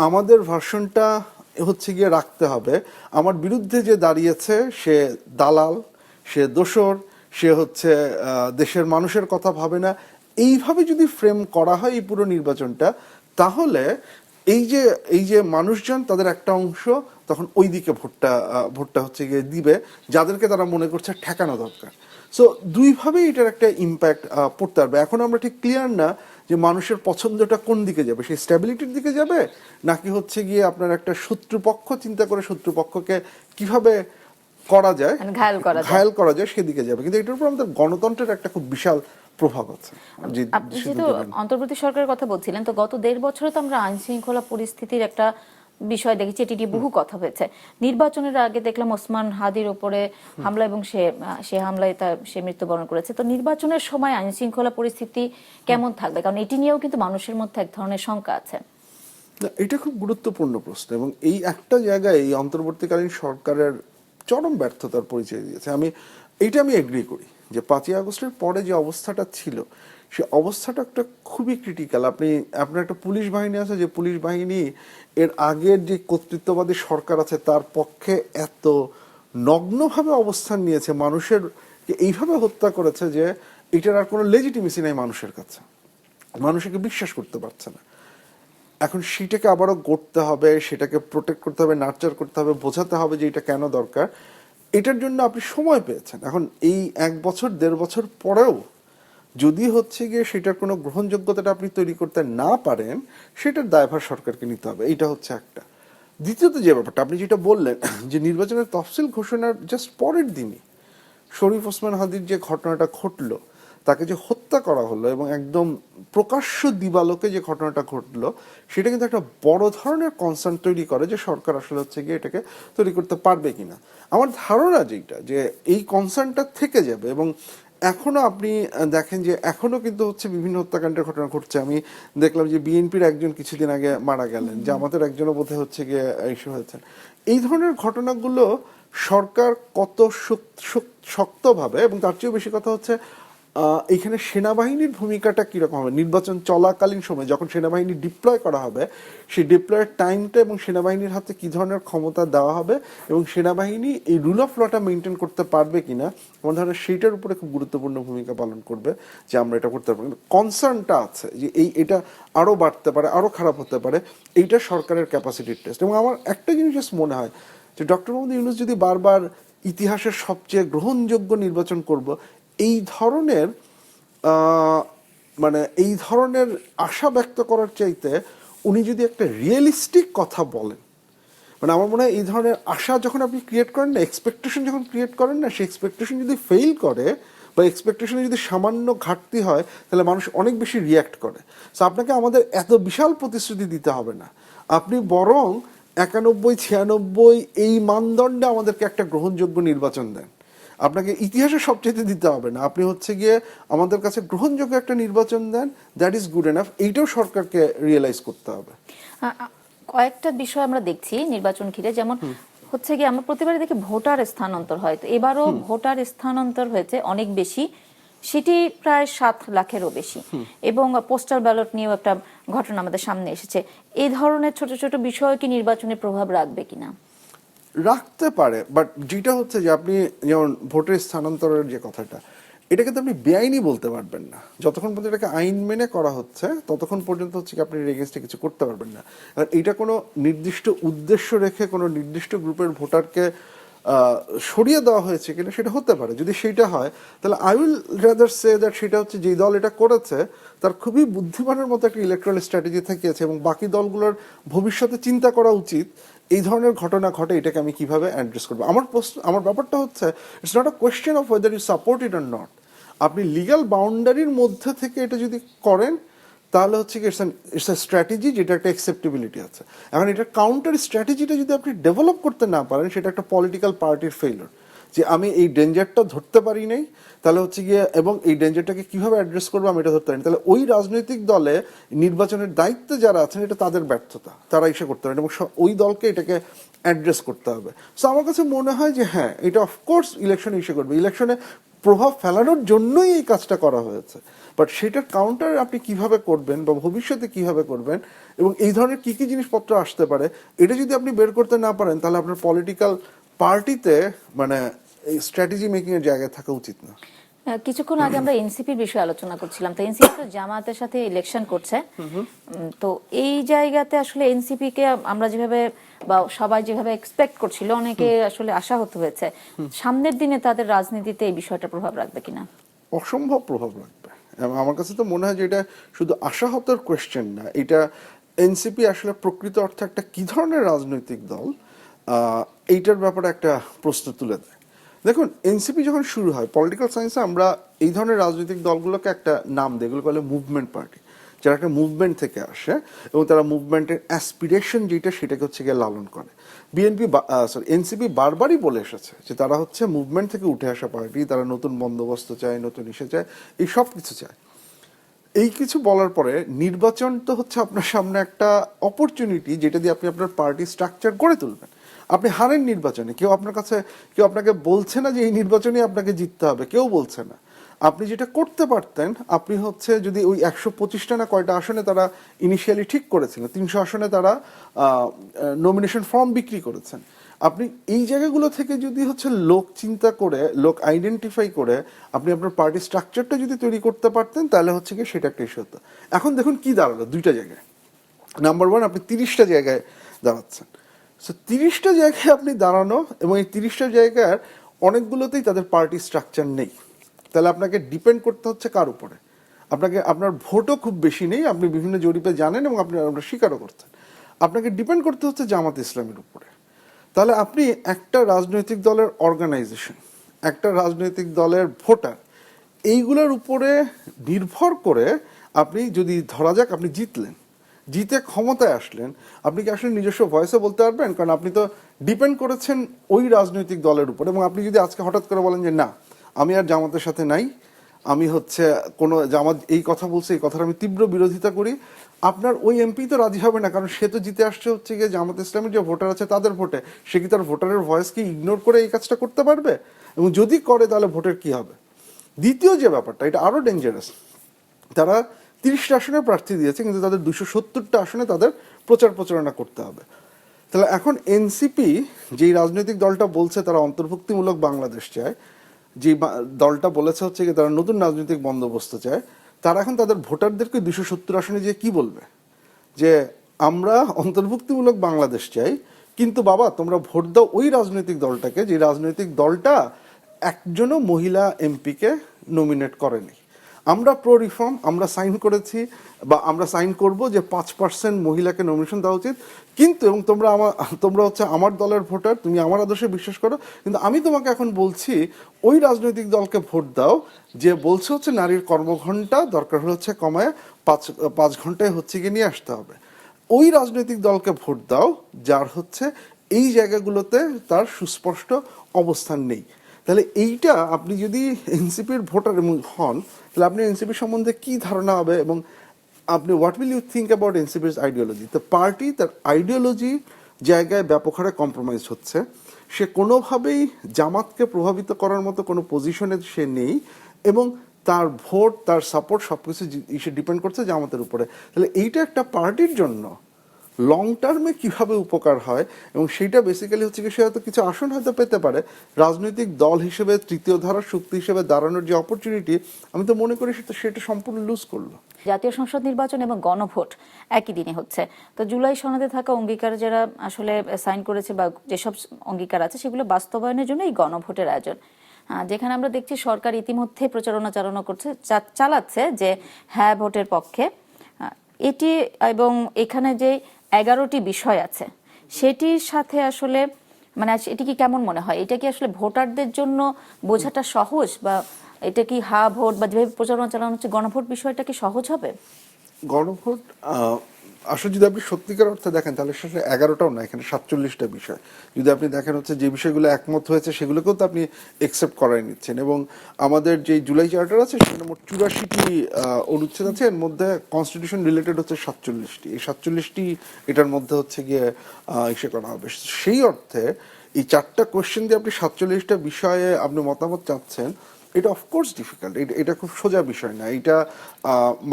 আমাদের ভার্সনটা হচ্ছে গিয়ে রাখতে হবে, আমার বিরুদ্ধে যে দাঁড়িয়েছে সে দালাল, সে দোসর, সে হচ্ছে দেশের মানুষের কথা ভাবে না, এইভাবে যদি ফ্রেম করা হয় এই পুরো নির্বাচনটা, তাহলে এই যে মানুষজন তাদের একটা অংশ তখন ওই দিকে ভোটটা হচ্ছে গিয়ে দিবে, যাদেরকে তারা মনে করছে ঠেকানো দরকার। সো দুইভাবেই এটার একটা ইম্প্যাক্ট পড়তে পারবে। এখন আমরা ঠিক ক্লিয়ার না যে মানুষের পছন্দটা কোন দিকে যাবে, সেই স্ট্যাবিলিটির দিকে যাবে, নাকি হচ্ছে গিয়ে আপনার একটা শত্রুপক্ষ চিন্তা করে শত্রুপক্ষকে কিভাবে করা যায়, মানে ঘায়াল করা যায় সেদিকে যাবে। কিন্তু এটার উপর আমাদের গণতন্ত্রের একটা খুব বিশাল প্রভাব আছে। আপনি যেহেতু অন্তর্বর্তী সরকারের কথা বলছিলেন, তো গত 1.5 বছরে তো আমরা আইন শৃঙ্খলা পরিস্থিতির একটা বিষয় দেখেছি, এটি নিয়ে বহু কথা হয়েছে। নির্বাচনের আগে দেখলাম ওসমান হাদির উপরে হামলা, এবং সে হামলায় সে মৃত্যুবরণ করেছে। তো নির্বাচনের সময় আইন শৃঙ্খলা পরিস্থিতি কেমন থাকবে, কারণ এটি নিয়েও কিন্তু মানুষের মধ্যে এক ধরনের শঙ্কা আছে। এটা খুব গুরুত্বপূর্ণ প্রশ্ন, এবং এই একটা জায়গায় এই অন্তর্বর্তীকালীন সরকারের চরম ব্যর্থতার পরিচয় দিয়েছে। আমি এগ্রি করি যে 5ই আগস্টের পরে যে অবস্থাটা ছিল সে অবস্থাটা একটা খুবই ক্রিটিক্যাল। আপনার একটা পুলিশ বাহিনী আছে, যে পুলিশ বাহিনী এর আগের যে কর্তৃত্ববাদী সরকার আছে তার পক্ষে এত নগ্নভাবে অবস্থান নিয়েছে, মানুষের এইভাবে হত্যা করেছে যে এটার আর কোনো লেজিটিমেসি নাই মানুষের কাছে, মানুষকে বিশ্বাস করতে পারছে না। এখন সেটাকে আবারও গড়তে হবে, সেটাকে প্রোটেক্ট করতে হবে, নার্চার করতে হবে, বোঝাতে হবে যে এটা কেন দরকার। এটার জন্য আপনি সময় পেয়েছেন। এখন এই 1 বছর 1.5 বছর পরেও যদি হচ্ছে গিয়ে সেটার কোনো গ্রহণযোগ্যতাটা আপনি তৈরি করতে না পারেন, সেটার দায়ভার সরকারকে নিতে হবে। এইটা হচ্ছে একটা। দ্বিতীয়ত যে ব্যাপারটা আপনি যেটা বললেন যে নির্বাচনের তফসিল ঘোষণার জাস্ট পরের দিনই শরীফ ওসমান হাদির যে ঘটনাটা ঘটলো, তাকে যে হত্যা করা হলো এবং একদম প্রকাশ্য দিবালোকে যে ঘটনাটা ঘটলো, সেটা কিন্তু একটা বড় ধরনের কনসার্ন তৈরি করে যে সরকার আসলে হচ্ছে গিয়ে এটাকে তৈরি করতে পারবে কিনা। আমার ধারণা যেটা যে এই কনসার্নটা থেকে যাবে। এবং এখনো আপনি দেখেন যে এখনো কিন্তু হচ্ছে বিভিন্ন হত্যাকাণ্ডের ঘটনা ঘটছে। আমি দেখলাম যে বিএনপির একজন কিছুদিন আগে মারা গেলেন, জামাতের একজনও বোধহয় হচ্ছে গিয়ে ইস্যু হয়েছেন। এই ধরনের ঘটনাগুলো সরকার কত শক্তভাবে, এবং তার চেয়েও বেশি কথা হচ্ছে এইখানে সেনাবাহিনীর ভূমিকাটা কিরকম হবে নির্বাচন চলাকালীন সময় যখন সেনাবাহিনী ডিপ্লয় করা হবে, সেই ডিপ্লয়ের টাইমটা এবং সেনাবাহিনীর হাতে কি ধরনের ক্ষমতা দেওয়া হবে এবং সেনাবাহিনী এই রুল অফ লটা মেনটেন করতে পারবে কিনা, আমার ধারণা সেইটার উপরে খুব গুরুত্বপূর্ণ ভূমিকা পালন করবে যে আমরা এটা করতে পারবো। কিন্তু কনসার্নটা আছে যে এটা আরও বাড়তে পারে, আরও খারাপ হতে পারে, এইটা সরকারের ক্যাপাসিটির টেস্ট। এবং আমার একটা জিনিস জাস্ট মনে হয় যে ডক্টর মোহাম্মদ ইউনূস যদি বারবার ইতিহাসের সবচেয়ে গ্রহণযোগ্য নির্বাচন করব এই ধরনের মানে এই ধরনের আশা ব্যক্ত করার চাইতে উনি যদি একটা রিয়েলিস্টিক কথা বলেন, মানে আমার মনে হয় এই ধরনের আশা যখন আপনি ক্রিয়েট করেন না, এক্সপেকটেশন যখন ক্রিয়েট করেন না, সেই এক্সপেকটেশন যদি ফেইল করে বা এক্সপেকটেশনে যদি সামান্য ঘাটতি হয়, তাহলে মানুষ অনেক বেশি রিয়্যাক্ট করে। সো আপনাকে আমাদের এত বিশাল প্রতিশ্রুতি দিতে হবে না, আপনি বরং 91-96 এই মানদণ্ডে আমাদেরকে একটা গ্রহণযোগ্য নির্বাচন দেন। আপনাকে ইতিহাসে সবচেয়ে দিতে হবে না, আপনি হচ্ছে গিয়ে আমাদের কাছে গ্রহণযোগ্য একটা নির্বাচন দেন, দ্যাট ইজ গুড এনাফ। এইটাও সরকারকে রিয়েলাইজ করতে হবে। কয়েকটা বিষয় আমরা দেখছি নির্বাচন ঘিরে, যেমন হচ্ছে গিয়ে আমরা প্রতিবারই দেখি ভোটার স্থানান্তর হয়, তো এবারও ভোটার স্থানান্তর হয়েছে অনেক বেশি, সেটি প্রায় 7 লাখেরও বেশি। এবং পোস্টাল ব্যালট নিয়েও একটা ঘটনা আমাদের সামনে এসেছে। এই ধরনের ছোট ছোট বিষয় কি নির্বাচনে প্রভাব রাখবে কিনা? রাখতে পারে, বাট যেটা হচ্ছে যে আপনি যেমন ভোটের স্থানান্তরের যে কথাটা, এটা কিন্তু আপনি বেআইনি বলতে পারবেন না। যতক্ষণ পর্যন্ত এটাকে আইন মেনে করা হচ্ছে ততক্ষণ পর্যন্ত হচ্ছে কি আপনি এগেইনস্টে কিছু করতে পারবেন না। কারণ এটা কোনো নির্দিষ্ট উদ্দেশ্য রেখে কোনো নির্দিষ্ট গ্রুপের ভোটারকে সরিয়ে দেওয়া হয়েছে কিনা সেটা হতে পারে। যদি সেইটা হয় তাহলে I will rather say that সেটা হচ্ছে যেই দল এটা করেছে তার খুবই বুদ্ধিমানের মতো একটা ইলেকট্রাল স্ট্র্যাটেজি থাকিয়েছে এবং বাকি দলগুলোর ভবিষ্যতে চিন্তা করা উচিত এই ধরনের ঘটনা ঘটে এটাকে আমি কিভাবে অ্যাড্রেস করবো। আমার ব্যাপারটা হচ্ছে it's not a question of whether you support it or not. আপনি লিগ্যাল বাউন্ডারির মধ্যে থেকে এটা যদি করেন তাহলে হচ্ছে কি ইটস এ স্ট্র্যাটেজি, যেটা একটা অ্যাকসেপ্টেবিলিটি আছে। এখন এটা কাউন্টার স্ট্র্যাটেজিটা যদি আপনি ডেভেলপ করতে না পারেন, সেটা একটা পলিটিক্যাল পার্টির ফেইলিওর, যে আমি এই ডেঞ্জারটা ধরতে পারি নাই, তাহলে হচ্ছে গিয়ে এবং এই ডেঞ্জারটাকে কিভাবে অ্যাড্রেস করবো আমি এটা ধরতে পারি, তাহলে ওই রাজনৈতিক দলে নির্বাচনের দায়িত্বে যারা আছেন এটা তাদের ব্যর্থতা, তারা এসে করতে পারেন এবং ওই দলকে এটাকে অ্যাড্রেস করতে হবে। সো আমার কাছে মনে হয় যে হ্যাঁ, এটা অফকোর্স ইলেকশনে এসে করবে, ইলেকশনে প্রভাব ফেলানোর জন্যই এই কাজটা করা হয়েছে, বাট সেটার কাউন্টার আপনি কিভাবে করবেন বা ভবিষ্যতে কিভাবে করবেন এবং এই ধরনের কি কি জিনিসপত্র আসতে পারে, এটা যদি আপনি বের করতে না পারেন তাহলে আপনার পলিটিক্যাল পার্টিতে মানে এই স্ট্র্যাটেজি মেকিং এর জায়গায় থাকা উচিত না। কিছুক্ষণ আগে আমরা এনসিপির বিষয়ে আলোচনা করছিলাম, তো এনসিপি তো জামাতের সাথে ইলেকশন করছে, তো এই জায়গাতে আসলে এনসিপি কে আমরা যেভাবে বা সবাই যেভাবে এক্সপেক্ট করছিল, অনেকে আসলে আশাহত হয়েছে, সামনের দিনে তাদের রাজনীতিতে এই বিষয়টা প্রভাব রাখবে কিনা? অসম্ভব প্রভাব রাখবে। আমার কাছে তো মনে হয় যে এটা শুধু আশাহতের কোয়েশ্চেন না, এটা এনসিপি আসলে প্রকৃত অর্থে একটা কি ধরনের রাজনৈতিক দল এইটার ব্যাপারে একটা প্রশ্ন তুলে দেয়। দেখুন, এনসিপি যখন শুরু হয় পলিটিক্যাল সায়েন্সে আমরা এই ধরনের রাজনৈতিক দলগুলোকে একটা নাম দিই, এগুলো বলে মুভমেন্ট পার্টি, যারা একটা মুভমেন্ট থেকে আসে এবং তারা মুভমেন্টের অ্যাসপিরেশন যেটা সেটাকে হচ্ছে গিয়ে লালন করে। এনসিপি বারবারই বলে এসেছে যে তারা হচ্ছে মুভমেন্ট থেকে উঠে আসা পার্টি, তারা নতুন বন্দোবস্ত চায়, নতুন ইসে চায়, এই সব কিছু চায়। এই কিছু বলার পরে নির্বাচন তো হচ্ছে আপনার সামনে একটা অপরচুনিটি, যেটা দিয়ে আপনি আপনার পার্টি স্ট্রাকচার গড়ে তুলবেন। আপনি হারেন নির্বাচনে, কেউ আপনাকে বলছে না যে এই নির্বাচনে আপনাকে জিততে হবে, কেউ বলছে না। আপনি যেটা করতে পারতেন, আপনি হচ্ছে যদি ওই 125টা না কয়টা আসনে তারা ইনিশিয়ালি ঠিক করেছিল, 300 আসনে তারা নমিনেশন ফর্ম বিক্রি করেছেন, আপনি এই জায়গাগুলো থেকে যদি হচ্ছে লোক চিন্তা করে, লোক আইডেন্টিফাই করে আপনি আপনার পার্টি স্ট্রাকচারটা যদি তৈরি করতে পারতেন, তাহলে হচ্ছে কি সেটা একটা ইস্যু হতো। এখন দেখুন কি দাঁড়ালো, দুইটা জায়গায়। নাম্বার ওয়ান, আপনি 30টা জায়গায় দাঁড়াচ্ছেন। সো 30টা জায়গায় আপনি দাঁড়ানো, এবং এই 30টা জায়গার অনেকগুলোতেই তাদের পার্টি স্ট্রাকচার নেই। তাহলে আপনাকে ডিপেন্ড করতে হচ্ছে কার উপরে? আপনার ভোটও খুব বেশি নেই, আপনি বিভিন্ন জরিপে জানেন এবং আপনারা স্বীকারও করছেন। আপনাকে ডিপেন্ড করতে হচ্ছে জামাত ইসলামের উপরে। তাহলে আপনি একটা রাজনৈতিক দলের অর্গানাইজেশন, একটা রাজনৈতিক দলের ভোটার, এইগুলোর উপরে নির্ভর করে আপনি যদি ধরা যাক আপনি জিতে ক্ষমতায় আসলেন, আপনি কি আসলে নিজস্ব ভয়েসে বলতে পারবেন? কারণ আপনি তো ডিপেন্ড করেছেন ওই রাজনৈতিক দলের উপর। এবং আপনি যদি আজকে হঠাৎ করে বলেন যে না, আমি আর জামাতের সাথে নাই, আমি হচ্ছে কোনো জামাত এই কথা বলছে, এই কথার আমি তীব্র বিরোধিতা করি, আপনার ওই এমপি তো রাজি হবে না, কারণ সে তো জিতে আসছে হচ্ছে গিয়ে জামাত ইসলামের যে ভোটার আছে তাদের ভোটে। সে কি তার ভোটারের ভয়েসকে ইগনোর করে এই কাজটা করতে পারবে? এবং যদি করে তাহলে ভোটের কি হবে? দ্বিতীয় যে ব্যাপারটা, এটা আরো ডেঞ্জারাস, তারা 30টা আসনে প্রার্থী দিয়েছে, কিন্তু তাদের 270টা আসনে তাদের প্রচারণা করতে হবে। তাহলে এখন এনসিপি, যেই রাজনৈতিক দলটা বলছে তারা অন্তর্ভুক্তিমূলক বাংলাদেশ চায়, যে দলটা বলেছে হচ্ছে কি তারা নতুন রাজনৈতিক বন্দোবস্ত চায়, তারা এখন তাদের ভোটারদেরকে 270 আসনে যে কি বলবে? যে আমরা অন্তর্ভুক্তিমূলক বাংলাদেশ চাই, কিন্তু বাবা তোমরা ভোট দাও ওই রাজনৈতিক দলটাকে যে রাজনৈতিক দলটা একজনও মহিলা এমপিকে নমিনেট করেনি। আমরা প্রো রিফর্ম, আমরা সাইন করেছি বা আমরা সাইন করব যে 5% মহিলাকে নমিনেশন দেওয়া উচিত, কিন্তু এবং তোমরা হচ্ছে আমার দলের ভোটার, তুমি আমার আদর্শে বিশ্বাস করো, কিন্তু আমি তোমাকে এখন বলছি ওই রাজনৈতিক দলকে ভোট দাও যে বলছে হচ্ছে নারীর কর্মঘণ্টা দরকার হলে হচ্ছে কমায় 5 ঘন্টায় হচ্ছে গিয়ে নিয়ে আসতে হবে। ওই রাজনৈতিক দলকে ভোট দাও যার হচ্ছে এই জায়গাগুলোতে তার সুস্পষ্ট অবস্থান নেই। তাহলে এইটা আপনি যদি এনসিপির ভোটার হন, তাহলে আপনি এনসিপি সম্বন্ধে কি ধারণা হবে, এবং আপনি what will you think about এনসিপির আইডিওলজি? তো পার্টি তার আইডিওলজি জায়গায় ব্যাপক হারে কম্প্রোমাইজ হচ্ছে। সে কোনোভাবেই জামাতকে প্রভাবিত করার মতো কোনো পজিশনে সে নেই, এবং তার ভোট, তার সাপোর্ট সবকিছু সে ডিপেন্ড করছে জামাতের উপরে। তাহলে এইটা একটা পার্টির জন্য লং টার্মে কিভাবে উপকার হয়, এবং সেইটা বেসিক্যালি হচ্ছে কি সে হয়তো কিছু আসন হয়তো পেতে পারে, রাজনৈতিক দল হিসেবে তৃতীয় ধারার শক্তি হিসেবে দাঁড়ানোর যে অপরচুনিটি, আমি তো মনে করি সেটা সম্পূর্ণ লুজ করলো। জাতীয় সংসদ নির্বাচন এবং গণভোট একই দিনে হচ্ছে। তো জুলাই সনদে থাকা অঙ্গীকার যারা আসলে সাইন করেছে বা যেসব অঙ্গীকার আছে সেগুলো বাস্তবায়নের জন্য এই গণভোটের আয়োজন, যেখানে আমরা দেখছি সরকার ইতিমধ্যে প্রচারণা চালাচ্ছে যে হ্যাঁ ভোটের পক্ষে। এটি এবং এখানে যে 11টি বিষয় আছে সেটির সাথে আসলে মানে এটি কি কেমন মনে হয়? এটা কি আসলে ভোটারদের জন্য বোঝাটা সহজ, বা এটা কি ভোট বা যেভাবে প্রচারণা চালানো হচ্ছে গণভোট বিষয়টা কি সহজ হবে? গণভোট আসলে যদি আপনি সত্যিকার অর্থে দেখেন তাহলে সেটা 11টাও না, এখানে 47টা বিষয়। যদি আপনি দেখেন হচ্ছে যে বিষয়গুলো একমত হয়েছে সেগুলোকেও তো আপনি একসেপ্ট করাই নিচ্ছেন, এবং আমাদের যে জুলাই চার্টার আছে সেখানে মোট 84টি অনুচ্ছেদ আছে, এর মধ্যে কনস্টিটিউশন রিলেটেড হচ্ছে 47টি। এই 47টি এটার মধ্যে হচ্ছে গিয়ে ইসে করা হবে। সেই অর্থে এই 4টা কোয়েশ্চেন দিয়ে আপনি 47টা বিষয়ে আপনি মতামত চাচ্ছেন, এটা অফকোর্স ডিফিকাল্ট। এটা খুব সোজা বিষয় না। এটা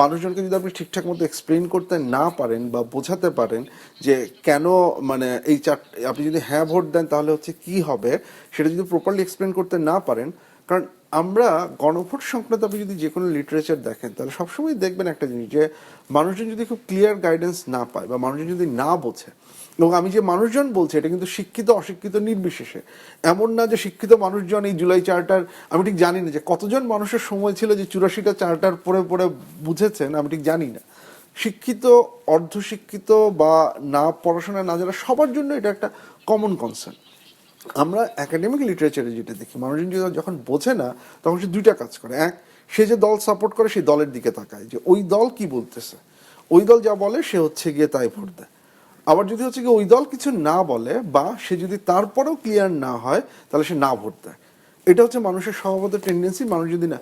মানুষজনকে যদি আপনি ঠিকঠাক মতো এক্সপ্লেইন করতে না পারেন বা বোঝাতে পারেন যে কেন, মানে আপনি যদি হ্যাঁ ভোট দেন তাহলে হচ্ছে কি হবে, সেটা যদি প্রপারলি এক্সপ্লেইন করতে না পারেন। কারণ আমরা গণভোট সংক্রান্ত আপনি যদি যে কোনো লিটারেচার দেখেন তাহলে সবসময় দেখবেন একটা জিনিস, যে মানুষজন যদি খুব ক্লিয়ার গাইডেন্স না পায় বা মানুষজন যদি না বোঝে, এবং আমি যে মানুষজন বলছি এটা কিন্তু শিক্ষিত অশিক্ষিত নির্বিশেষে, এমন না যে শিক্ষিত মানুষজন এই জুলাই চার্টার, আমি ঠিক জানি না যে কতজন মানুষের সময় ছিল যে 84টা চার্টার পড়ে পড়ে বুঝেছেন, আমি ঠিক জানি না। শিক্ষিত, অর্ধশিক্ষিত বা না পড়াশোনা না জানা সবার জন্য এটা একটা কমন কনসার্ন। আমরা একাডেমিক লিটারেচারে যেটা দেখি, মানুষজন যখন বোঝে না তখন সে দুইটা কাজ করে। এক, সে যে দল সাপোর্ট করে সেই দলের দিকে তাকায় যে ওই দল কি বলতেছে, ওই দল যা বলে সে হচ্ছে গিয়ে তাই ভোট দেয়। আবার যদি হচ্ছে গিয়ে ওই দল কিছু না বলে বা সে যদি তারপরেও ক্লিয়ার না হয় তাহলে সে না ভোট দেয়। এটা হচ্ছে মানুষের স্বভাবত টেন্ডেন্সি। মানুষ যদি না,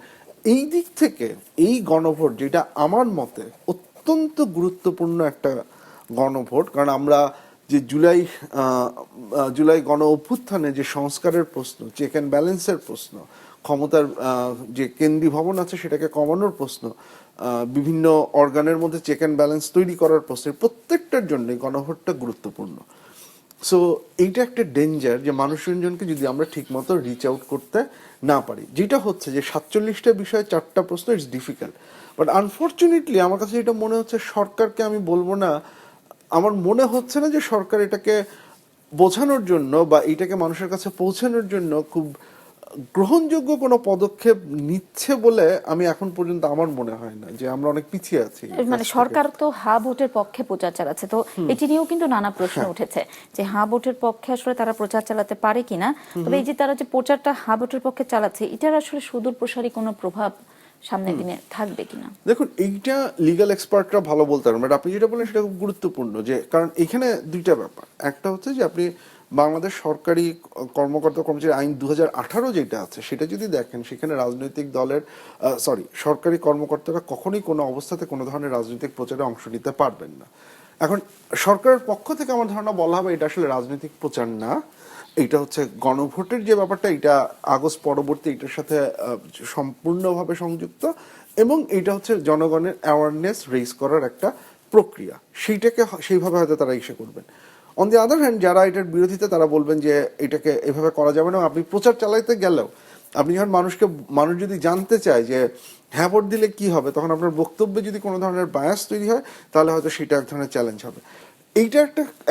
এই দিক থেকে এই গণভোট যেটা আমার মতে অত্যন্ত গুরুত্বপূর্ণ একটা গণভোট, কারণ আমরা যে জুলাই গণ অভ্যুত্থানে যে সংস্কারের প্রশ্ন, চেক অ্যান্ড ব্যালেন্সের প্রশ্ন, ক্ষমতার যে কেন্দ্রীভবন আছে সেটাকে কমানোর প্রশ্ন, বিভিন্ন অর্গানের মধ্যে চেক অ্যান্ড ব্যালেন্স তৈরি করার প্রশ্ন, প্রত্যেকটার জন্যই গণভোটটা গুরুত্বপূর্ণ। সো এইটা একটা ডেঞ্জার যে মানুষজনকে যদি আমরা ঠিকমতো রিচ আউট করতে না পারি, যেটা হচ্ছে যে 47টা বিষয়ে 4টা প্রশ্ন, ইটস ডিফিকাল্ট। বাট আনফর্চুনেটলি আমার কাছে যেটা মনে হচ্ছে, সরকারকে আমি বলবো না, আমার মনে হচ্ছে না যে সরকার এটাকে বোঝানোর জন্য বা এটাকে মানুষের কাছে পৌঁছানোর জন্য খুব গ্রহণযোগ্য কোনো পদক্ষেপ নিচ্ছে বলে আমি এখন পর্যন্ত আমার মনে হয় না। যে আমরা অনেক পিছিয়ে আছি। মানে সরকার তো হা ভোটের পক্ষে প্রচার চালাচ্ছে, তো এটি নিয়েও কিন্তু নানা প্রশ্ন উঠেছে যে হা ভোটের পক্ষে আসলে তারা প্রচার চালাতে পারে কিনা। তবে এই যে তারা যে প্রচারটা হা ভোটের পক্ষে চালাচ্ছে, এটার আসলে সুদূর প্রসারী কোনো প্রভাব সামনের দিনে থাকবে কিনা? দেখুন, এইটা লিগ্যাল এক্সপার্টরা ভালো বলতে পারেন, বাট আপনি যেটা বলেন সেটা খুব গুরুত্বপূর্ণ। যে কারণ এখানে দুইটা ব্যাপার, একটা হচ্ছে যে আপনি বাংলাদেশ সরকারি কর্মকর্তা কর্মচারী আইন 2018 যেটা আছে সেটা যদি দেখেন, সেখানে রাজনৈতিক দলের সরকারি কর্মকর্তারা কখনোই কোনো অবস্থাতে কোনো ধরনের রাজনৈতিক প্রচারে অংশ নিতে পারবেন না। এখন সরকারের পক্ষ থেকে আমার ধারণা বলা হবে এটা আসলে রাজনৈতিক প্রচার না, এটা হচ্ছে গণভোটের যে ব্যাপারটা, এটা আগস্ট পরবর্তী এটার সাথে সম্পূর্ণভাবে সংযুক্ত, এবং এটা হচ্ছে জনগণের অ্যাওয়ারনেস রেইজ করার একটা প্রক্রিয়া, সেইটাকে সেইভাবে হয়তো তারা ইসে করবেন। অন দি আদার হ্যান্ড যারা এটার বিরোধিতা তারা বলবেন যে এটাকে এভাবে করা যাবে না। আপনি প্রচার চালাইতে গেলেও আপনি যখন মানুষ যদি জানতে চায় যে হ্যাঁ ভোট দিলে কি হবে, তখন আপনার বক্তব্যে যদি কোনো ধরনের বায়াস তৈরি হয় তাহলে হয়তো সেটা এক ধরনের চ্যালেঞ্জ হবে। এইটা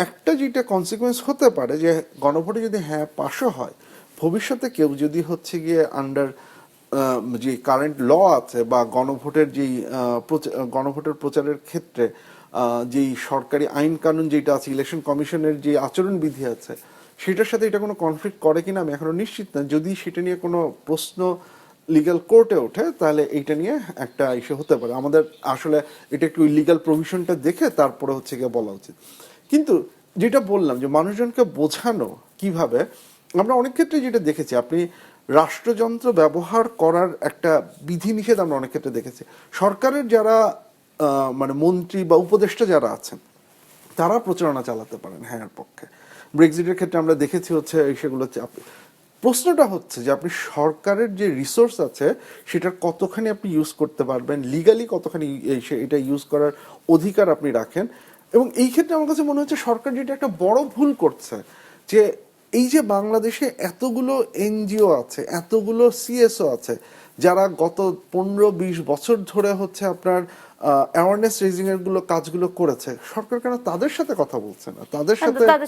একটা যেটা কনসিকুয়েন্স হতে পারে যে গণভোটে যদি হ্যাঁ পাশও হয়, ভবিষ্যতে কেউ যদি হচ্ছে গিয়ে আন্ডার যে কারেন্ট ল আছে বা গণভোটের প্রচারের ক্ষেত্রে যেই সরকারি আইন কানুন যেটা আছে, ইলেকশন কমিশনের যে আচরণবিধি আছে, সেটার সাথে এটা কোনো কনফ্লিক্ট করে কিনা আমি এখনো নিশ্চিত না। যদি সেটা নিয়ে কোনো প্রশ্ন লিগ্যাল কোর্টে ওঠে তাহলে এইটা নিয়ে একটা ইস্যু হতে পারে। আমাদের আসলে এটা একটু লিগ্যাল প্রভিশনটা দেখে তারপরে হচ্ছে গিয়ে বলা উচিত। কিন্তু যেটা বললাম যে মানুষজনকে বোঝানো কিভাবে, আমরা অনেক ক্ষেত্রে যেটা দেখেছি, আপনি রাষ্ট্রযন্ত্র ব্যবহার করার একটা বিধিনিষেধ আমরা অনেক ক্ষেত্রে দেখেছি। সরকারের যারা মানে মন্ত্রী বা উপদেষ্টা যারা আছেন তারা প্রচারণা চালাতে পারেন হ্যাঁ পক্ষে। ব্রেক্সিটের ক্ষেত্রে আমরা দেখেছি হচ্ছে সেগুলো প্রশ্নটা হচ্ছে যে আপনি সরকারের যে রিসোর্স আছে সেটার কতখানি আপনি ইউজ করতে পারবেন, লিগালি কতখানি এটা ইউজ করার অধিকার আপনি রাখেন। এবং এই ক্ষেত্রে আমার কাছে মনে হচ্ছে সরকার যেটা একটা বড় ভুল করছে, যে এই যে বাংলাদেশে এতগুলো এনজিও আছে, এতগুলো সিএসও আছে, যারা গত 15-20 বছর ধরে হচ্ছে আপনার অ্যাওয়ারনেস রেজিং এর কাজগুলো করেছে, সরকার কেন তাদের সাথে কথা বলছে না? তাদের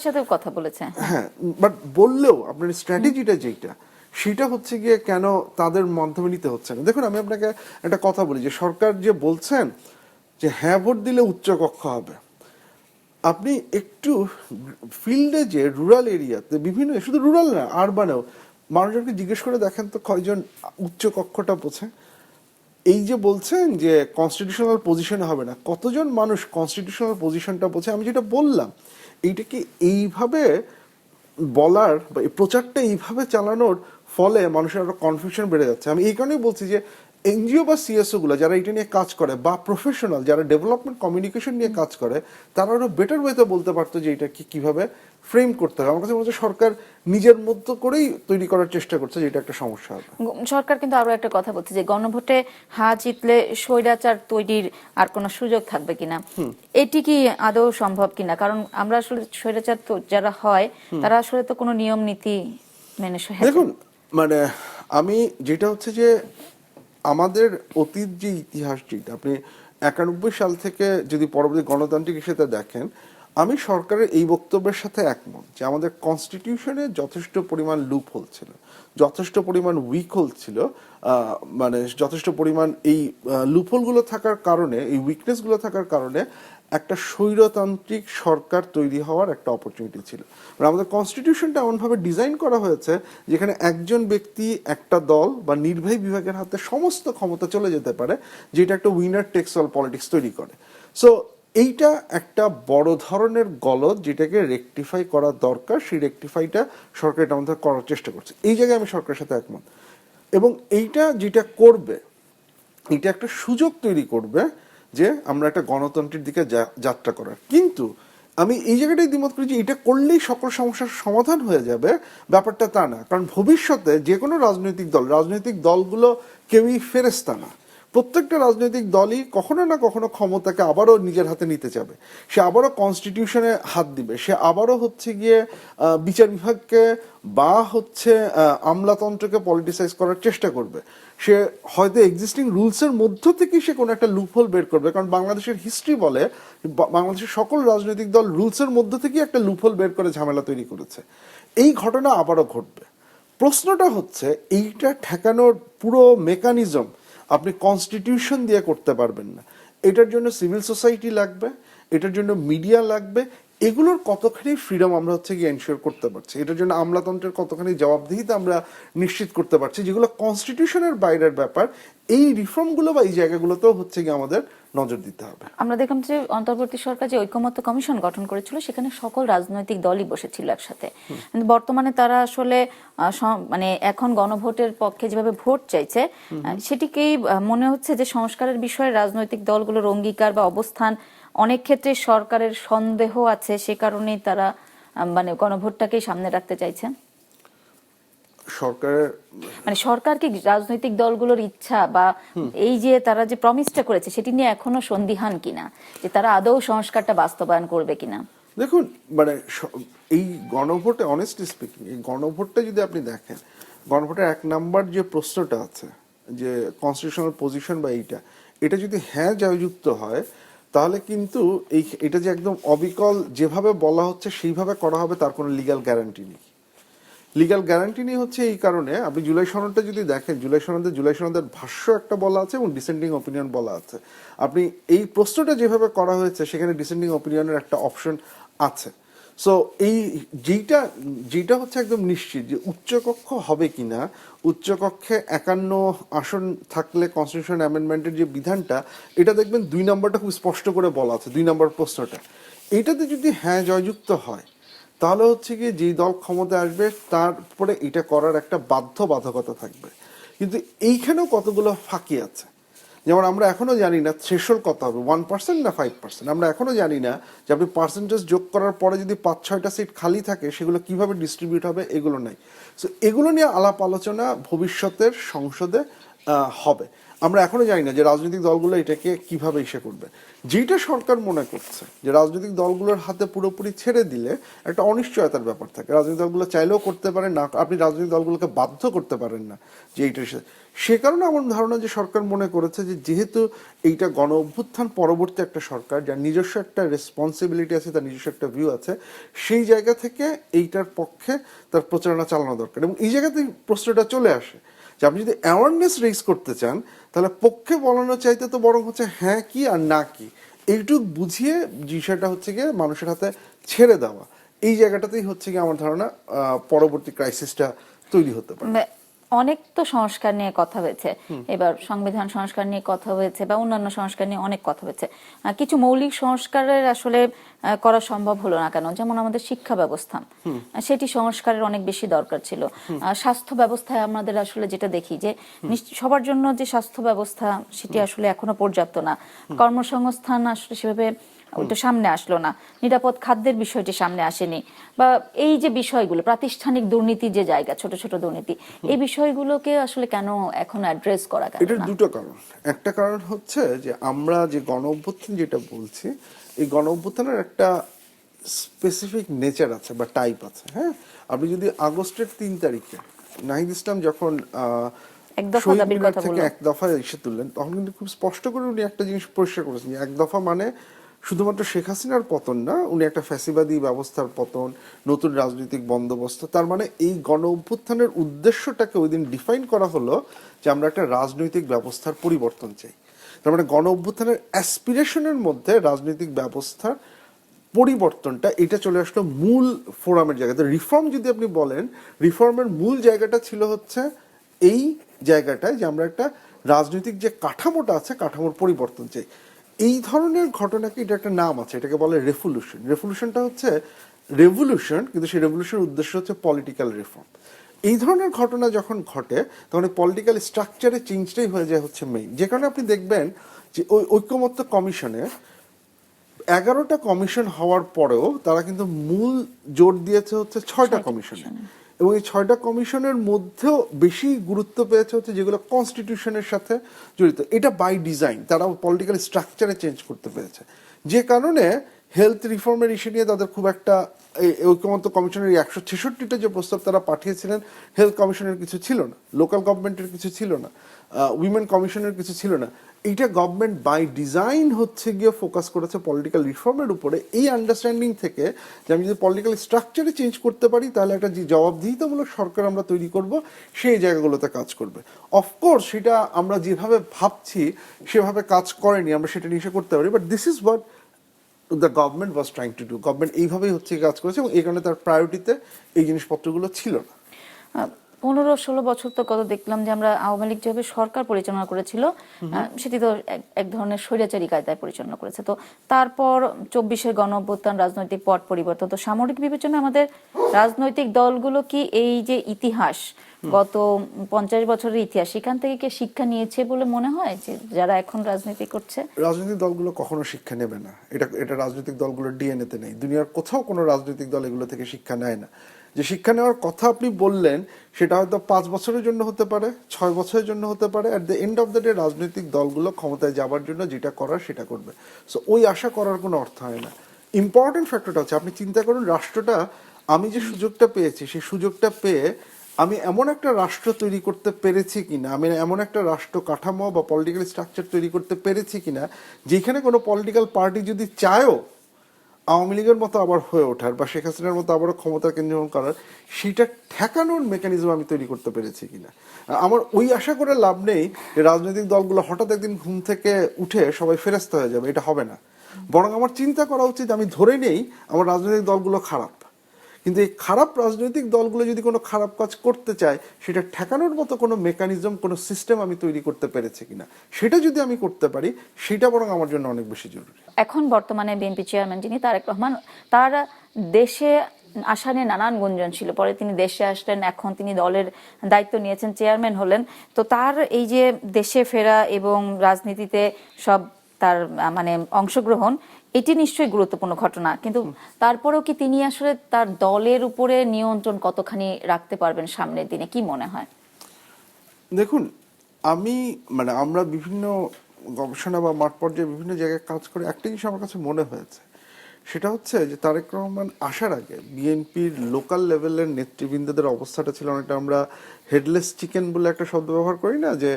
সাথে কথা বলেছে, হ্যাঁ, বাট বললেও আপনার স্ট্র্যাটেজিটা যেটা, সেটা হচ্ছে গিয়ে কেন তাদের মাধ্যমে নিতে হচ্ছে না? দেখুন, আমি আপনাকে একটা কথা বলি, যে সরকার যে বলছেন যে হ্যাঁ ভোট দিলে উচ্চকক্ষ হবে, আপনি একটু ফিল্ডে যে রুরাল এরিয়াতে বিভিন্ন, শুধু রুরাল না আরবানেও, মানুষজনকে জিজ্ঞেস করে দেখেন তো কয়জন উচ্চকক্ষটা বোঝে। এই যে বলছেন যে কনস্টিটিউশনাল পজিশনে হবে না, কতজন মানুষ কনস্টিটিউশনাল পজিশনটা বোঝে? আমি যেটা বললাম, এইটাকে এইভাবে বলার বা এই প্রচারটা এইভাবে চালানোর ফলে মানুষের আরো কনফিউশন বেড়ে যাচ্ছে। আমি এই কারণেই বলছি যে এনজিও বা সিএসও গুলো যারা এটা নিয়ে কাজ করে, বা প্রফেশনাল যারা ডেভেলপমেন্ট কমিউনিকেশন নিয়ে কাজ করে, তারা আরো বেটার ওয়েতে বলতে পারতো যে এটা কিভাবে ফ্রেম করতে হবে। আমার কাছে মনে হচ্ছে সরকার নিজের মতো করেই তৈরি করার চেষ্টা করছে, যেটা একটা সমস্যা হবে। সরকার কিন্তু আরো একটা কথা বলছে যে গণভোটে হা জিতলে স্বৈরাচার তৈরির আর কোনো সুযোগ থাকবে কিনা, এটি কি আদৌ সম্ভব কিনা? কারণ আমরা আসলে স্বৈরাচার তো যারা হয় তারা আসলে তো কোনো নিয়ম নীতি মেনে দেখুন, মানে আমি যেটা হচ্ছে যে আমাদের অতীত যে ইতিহাস, যেটা আপনি 91 সাল থেকে যদি পরবর্তী গণতান্ত্রিক হিসেবে দেখেন, আমি সরকারের এই বক্তব্যের সাথে একমত যে আমাদের কনস্টিটিউশনে যথেষ্ট পরিমাণ লুপ হোল ছিল, যথেষ্ট পরিমাণ উইক হোল ছিল, মানে যথেষ্ট পরিমাণ এই লুপহোলগুলো থাকার কারণে, এই উইকনেসগুলো থাকার কারণে একটা স্বৈরতান্ত্রিক সরকার তৈরি হওয়ার একটা অপরচুনিটি ছিল। আমাদের কনস্টিটিউশনটা এমনভাবে ডিজাইন করা হয়েছে যেখানে একজন ব্যক্তি, একটা দল বা নির্বাহী বিভাগের হাতে সমস্ত ক্ষমতা চলে যেতে পারে, যেটা একটা উইনার টেক্স অল পলিটিক্স তৈরি করে। সো এইটা একটা বড় ধরনের গলদ, যেটাকে রেকটিফাই করা দরকার। সেই রেকটিফাইটা সরকার এটা আমাদের করার চেষ্টা করছে, এই জায়গায় আমি সরকারের সাথে একমত। এবং এইটা যেটা করবে, এটা একটা সুযোগ তৈরি করবে যে আমরা একটা গণতন্ত্রের দিকে যাত্রা করার। কিন্তু আমি এই জায়গাটাই দ্বিমত করি যে এটা করলেই সকল সমস্যার সমাধান হয়ে যাবে, ব্যাপারটা তা না। কারণ ভবিষ্যতে যে কোনো রাজনৈতিক দলগুলো কেউই ফেরেস্তা না। প্রত্যেকটা রাজনৈতিক দলই কখনো না কখনো ক্ষমতাকে আবারও নিজের হাতে নিতে যাবে, সে আবারও কনস্টিটিউশনে হাত দিবে, সে আবারও হচ্ছে গিয়ে বিচার বিভাগকে বা হচ্ছে আমলাতন্ত্রকে পলিটিসাইজ করার চেষ্টা করবে। সে হয়তো এক্সিস্টিং রুলসের মধ্য থেকেই সে কোনো একটা লুপহোল বের করবে, কারণ বাংলাদেশের হিস্ট্রি বলে বাংলাদেশের সকল রাজনৈতিক দল রুলসের মধ্য থেকেই একটা লুপহোল বের করে ঝামেলা তৈরি করেছে। এই ঘটনা আবারও ঘটবে। প্রশ্নটা হচ্ছে এইটা ঠেকানোর পুরো মেকানিজম আপনি কনস্টিটিউশন দিয়ে করতে পারবেন না। এটার জন্য সিভিল সোসাইটি লাগবে, এটার জন্য মিডিয়া লাগবে। এগুলোর কতখানি ফ্রিডম আমরা হচ্ছে গিয়ে এনশিওর করতে পারছি, এটার জন্য আমলাতন্ত্রের কতখানি জবাবদিহিতা আমরা নিশ্চিত করতে পারছি, যেগুলো কনস্টিটিউশনের বাইরের ব্যাপার। এই রিফর্মগুলো বা এই জায়গাগুলোতেও হচ্ছে গিয়ে আমাদের নজর দিতে হবে। আমরা দেখলাম যে অন্তর্বর্তী সরকার যে ঐকমত্য কমিশন গঠন করেছিল সেখানে সকল রাজনৈতিক দলই বসেছিল একসাথে, কিন্তু বর্তমানে তারা আসলে মানে এখন গণভোটের পক্ষে যেভাবে ভোট চাইছে সেটিকেই মনে হচ্ছে যে সংস্কারের বিষয়ে রাজনৈতিক দলগুলোর অঙ্গীকার বা অবস্থান অনেক ক্ষেত্রে সরকারের সন্দেহ আছে, সে কারণেই তারা মানে গণভোটটাকেই সামনে রাখতে চাইছে। সরকার কি রাজনৈতিক দলগুলোর ইচ্ছা বা এই যে তারা যে প্রমিসটা করেছে সেটি নিয়ে এখনো সন্দিহান কিনা, যে তারা আদৌ সংস্কারটা বাস্তবায়ন করবে কিনা? দেখুন, মানে এই গণভোটে অনেস্টলি স্পিকিং, এই গণভোটটা যদি আপনি দেখেন, গণভোটের 1 নাম্বার যে প্রশ্নটা আছে যে কনস্টিটিউশনাল পজিশন বা এটা যদি হ্যাঁ জয়যুক্ত হয়, তাহলে কিন্তু এটা যে একদম অবিকল যেভাবে বলা হচ্ছে সেইভাবে করা হবে তার কোনো লিগ্যাল গ্যারান্টি নেই। লিগ্যাল গ্যারান্টি নেই হচ্ছে এই কারণে, আপনি জুলাই সনদটা যদি দেখেন, জুলাই সনদের ভাষ্য একটা বলা আছে এবং ডিসেন্ডিং অপিনিয়ন বলা আছে। আপনি এই প্রশ্নটা যেভাবে করা হয়েছে সেখানে ডিসেন্ডিং অপিনিয়নের একটা অপশন আছে। সো এই যেটা হচ্ছে একদম নিশ্চিত যে উচ্চকক্ষ হবে কিনা, উচ্চকক্ষে 51 আসন থাকলে কনস্টিটিউশন অ্যামেন্ডমেন্টের যে বিধানটা, এটা দেখবেন 2 নম্বরটা খুব স্পষ্ট করে বলা আছে, 2 নম্বর প্রশ্নটা। এইটাতে যদি হ্যাঁ জয়যুক্ত হয়, তাহলে হচ্ছে কি যেই দল ক্ষমতায় আসবে তারপরে এটা করার একটা বাধ্যবাধকতা থাকবে। কিন্তু এইখানেও কতগুলো ফাঁকি আছে। যেমন আমরা এখনো জানি না থ্রেশহোল্ড কত হবে, 1% না 5%। আমরা এখনো জানি না যে আপনি পার্সেন্টেজ যোগ করার পরে যদি 5-6টা সিট খালি থাকে সেগুলো কিভাবে ডিস্ট্রিবিউট হবে, এগুলো নাই। সো এগুলো নিয়ে আলাপ আলোচনা ভবিষ্যতের সংসদে হবে। আমরা এখনো জানি না যে রাজনৈতিক দলগুলো এটাকে কিভাবে করবে। যেটা সরকার মনে করছে যে রাজনৈতিক দলগুলোর হাতে পুরোপুরি ছেড়ে দিলে একটা অনিশ্চয়তার ব্যাপার থাকে, রাজনৈতিক দলগুলো চাইলেও করতে পারেন না, আপনি রাজনৈতিক দলগুলোকে বাধ্য করতে পারেন না যে এইটার সাথে। সে কারণে আমার ধারণা যে সরকার মনে করেছে যে যেহেতু এইটা গণ অভ্যুত্থান পরবর্তী একটা সরকার, যার নিজস্ব একটা রেসপন্সিবিলিটি আছে, তার নিজস্ব একটা ভিউ আছে, সেই জায়গা থেকে এইটার পক্ষে তার প্রচারণা চালানো দরকার। এবং এই জায়গাতেই প্রশ্নটা চলে আসে যে আপনি যদি অ্যাওয়ারনেস রেইজ করতে চান, তাহলে পক্ষে বলানো চাইতে তো বরং হচ্ছে হ্যাঁ কি আর না কি এইটুক বুঝিয়ে বিষয়টা হচ্ছে গিয়ে মানুষের হাতে ছেড়ে দেওয়া। এই জায়গাটাতেই হচ্ছে গিয়ে আমার ধারণা পরবর্তী ক্রাইসিসটা তৈরি হতে পারে। অনেক তো সংস্কার নিয়ে কথা হয়েছে, এবার সংবিধান সংস্কার নিয়ে কথা হয়েছে বা অন্যান্য সংস্কার নিয়ে অনেক কথা হয়েছে। কিছু মৌলিক সংস্কারের আসলে করা সম্ভব হলো না কেন? যেমন আমাদের শিক্ষা ব্যবস্থা, সেটি সংস্কারের অনেক বেশি দরকার ছিল। স্বাস্থ্য ব্যবস্থায় আমাদের আসলে যেটা দেখি যে সবার জন্য যে স্বাস্থ্য ব্যবস্থা সেটি আসলে এখনো পর্যাপ্ত না। কর্মসংস্থান আসলে সেভাবে ওইটা সামনে আসলো না, নিরাপদ খাদ্যের বিষয়টি সামনে আসেনি, বা এই যে বিষয়গুলো প্রাতিষ্ঠানিক দুর্নীতি যে জায়গা, ছোট ছোট দুর্নীতি, এই বিষয়গুলোকে আসলে কেন এখন অ্যাড্রেস করা গেল না? এটার দুটো কারণ। একটা কারণ হচ্ছে যে আমরা যে গণ অভ্যুত্থান যেটা বলছি, এই গণ অভ্যুত্থানের একটা স্পেসিফিক নেচার আছে বা টাইপ আছে। হ্যাঁ, আপনি যদি আগস্টের 3 তারিখে নাহিদ ইসলাম যখন শহীদ মিনার থেকে 1 দফা এসে তুললেন, তখন কিন্তু খুব স্পষ্ট করে উনি একটা জিনিস পরিষ্কার করেছেন, 1 দফা মানে শুধুমাত্র শেখ হাসিনার পতন না, উনি একটা ফ্যাসিবাদী ব্যবস্থার পতন, নতুন রাজনৈতিক বন্দোবস্ত। তার মানে এই গণ অভ্যুত্থানের উদ্দেশ্যটাকে ওই দিন ডিফাইন করা হলো যে আমরা একটা রাজনৈতিক ব্যবস্থার পরিবর্তন চাই। তার মানে গণ অভ্যুত্থানের অ্যাসপিরেশনের মধ্যে রাজনৈতিক ব্যবস্থার পরিবর্তনটা এটা চলে আসলো মূল ফোরামের জায়গাতে। রিফর্ম যদি আপনি বলেন, রিফর্মের মূল জায়গাটা ছিল হচ্ছে এই জায়গাটায় যে আমরা একটা রাজনৈতিক যে কাঠামোটা আছে, কাঠামোর পরিবর্তন চাই। এই ধরনের ঘটনাকে এটা একটা নাম আছে, এটাকে বলে রেভলিউশন। রেভলিউশনটা হচ্ছে রেভলিউশন, কিন্তু সেই রেভলিউশনের উদ্দেশ্য হচ্ছে পলিটিক্যাল রিফর্ম। এই ধরনের ঘটনা যখন ঘটে তখন পলিটিক্যাল স্ট্রাকচারে চেঞ্জটাই হয়ে যায় হচ্ছে মেইন। যে কারণে আপনি দেখবেন যে ওই ঐকমত্য কমিশনে 11টা কমিশন হওয়ার পরেও তারা কিন্তু মূল জোর দিয়েছে হচ্ছে 6টা কমিশনে, এবং এই 6টা কমিশনের মধ্যেও বেশি গুরুত্ব পেয়েছে হচ্ছে যেগুলো কনস্টিটিউশনের সাথে জড়িত। এটা বাই ডিজাইন, তারা পলিটিক্যাল স্ট্রাকচারে চেঞ্জ করতে পেরেছে, যে কারণে হেলথ রিফর্মের ইস্যু নিয়ে তাদের খুব একটা ঐক্যমত্য কমিশনের 166টা যে প্রস্তাব তারা পাঠিয়েছিলেন, হেলথ কমিশনের কিছু ছিল না, লোকাল গভর্নমেন্টের কিছু ছিল না, উইমেন কমিশনের কিছু ছিল না। এইটা গভর্নমেন্ট বাই ডিজাইন হচ্ছে গিয়ে ফোকাস করেছে পলিটিক্যাল রিফর্মের উপরে, এই আন্ডারস্ট্যান্ডিং থেকে যে আমি যদি পলিটিক্যাল স্ট্রাকচারে চেঞ্জ করতে পারি তাহলে একটা যে জবাবদিহিতামূলক সরকার আমরা তৈরি করব, সেই জায়গাগুলোতে কাজ করবে। অফকোর্স সেটা আমরা যেভাবে ভাবছি সেভাবে কাজ করেনি, আমরা সেটা নিশ্চয় করতে পারি, but this is what the government was trying to do. Government এইভাবেই হচ্ছে কাজ করেছে, এবং এই কারণে তার প্রায়োরিটিতে এই জিনিসপত্রগুলো ছিল না। 15-16 বছর তো কত দেখলাম যে আমরা আওয়ামী লীগ যেভাবে সরকার পরিচালনা করেছিল, সেটি তো এক ধরনের স্বৈরাচারী কায়দায় পরিচালনা করেছে। তো তারপর 24-এর গণঅভ্যুত্থান, রাজনৈতিক পট পরিবর্তন, তো সামরিক বিবেচনা আমাদের রাজনৈতিক দলগুলো কি এই যে ইতিহাস, গত 50 বছরের ইতিহাস, সেখান থেকে কি শিক্ষা নিয়েছে বলে মনে হয় যে যারা এখন রাজনীতি করছে? রাজনৈতিক দলগুলো কখনো শিক্ষা নেবে না, এটা রাজনৈতিক দলগুলোর ডিএনএতে নেই। দুনিয়ার কোথাও কোনো রাজনৈতিক দল এগুলো থেকে শিক্ষা নেয় না। যে শিক্ষা নেওয়ার কথা আপনি বললেন সেটা হয়তো 5 বছরের জন্য হতে পারে, 6 বছরের জন্য হতে পারে। At the end of the day রাজনৈতিক দলগুলো ক্ষমতায় যাবার জন্য যেটা করার সেটা করবে। সো ওই আশা করার কোনো অর্থ হয় না। ইম্পর্টেন্ট ফ্যাক্টরটা হচ্ছে আপনি চিন্তা করুন, রাষ্ট্রটা, আমি যে সুযোগটা পেয়েছি সেই সুযোগটা পেয়ে আমি এমন একটা রাষ্ট্র তৈরি করতে পেরেছি কিনা, আমি এমন একটা রাষ্ট্র কাঠামো বা পলিটিক্যাল স্ট্রাকচার তৈরি করতে পেরেছি কিনা যেখানে কোনো পলিটিক্যাল পার্টি যদি চায়ও আওয়ামী লীগের মতো আবার হয়ে ওঠার বা শেখ হাসিনার মতো আবারও ক্ষমতা কেন্দ্রীভূত করার, সেটা ঠেকানোর মেকানিজম আমি তৈরি করতে পেরেছি কিনা। আমার ওই আশা করে লাভ নেই যে রাজনৈতিক দলগুলো হঠাৎ একদিন ঘুম থেকে উঠে সবাই ফেরেস্তা হয়ে যাবে, এটা হবে না। বরং আমার চিন্তা করা উচিত, আমি ধরে নেই আমার রাজনৈতিক দলগুলো খারাপ, কিন্তু এই খারাপ রাজনৈতিক দলগুলো যদি কোনো খারাপ কাজ করতে চায় সেটা ঠেকানোর মতো কোনো মেকানিজম, কোনো সিস্টেম আমি তৈরি করতে পেরেছি কিনা, সেটা যদি আমি করতে পারি সেটা বরং আমার জন্য অনেক বেশি জরুরি। এখন বর্তমানে বিএনপি চেয়ারম্যান যিনি তারেক রহমান, তার দেশে আসা নিয়ে নানান গুঞ্জন ছিল, পরে তিনি দেশে আসলেন, এখন তিনি দলের দায়িত্ব নিয়েছেন, চেয়ারম্যান হলেন। তো তার এই যে দেশে ফেরা এবং রাজনীতিতে সব তার মানে অংশগ্রহণ, এটি নিশ্চয়ই গুরুত্বপূর্ণ ঘটনা, কিন্তু তারপরেও কি তিনি আসলে তার দলের উপরে নিয়ন্ত্রণ কতখানি রাখতে পারবেন সামনের দিনে, কি মনে হয়? দেখুন, আমরা বিভিন্ন গবেষণা বা মাঠ পর্যায়ে বিভিন্ন জায়গায় কাজ করে একটা জিনিস আমার কাছে মনে হয়েছে, সেটা হচ্ছে যে তারেক রহমান আসার আগে বিএনপির লোকাল লেভেলের নেতৃবৃন্দদের অবস্থাটা ছিল অনেকটা, আমরা হেডলেস চিকেন বলে একটা শব্দ ব্যবহার করি না, যে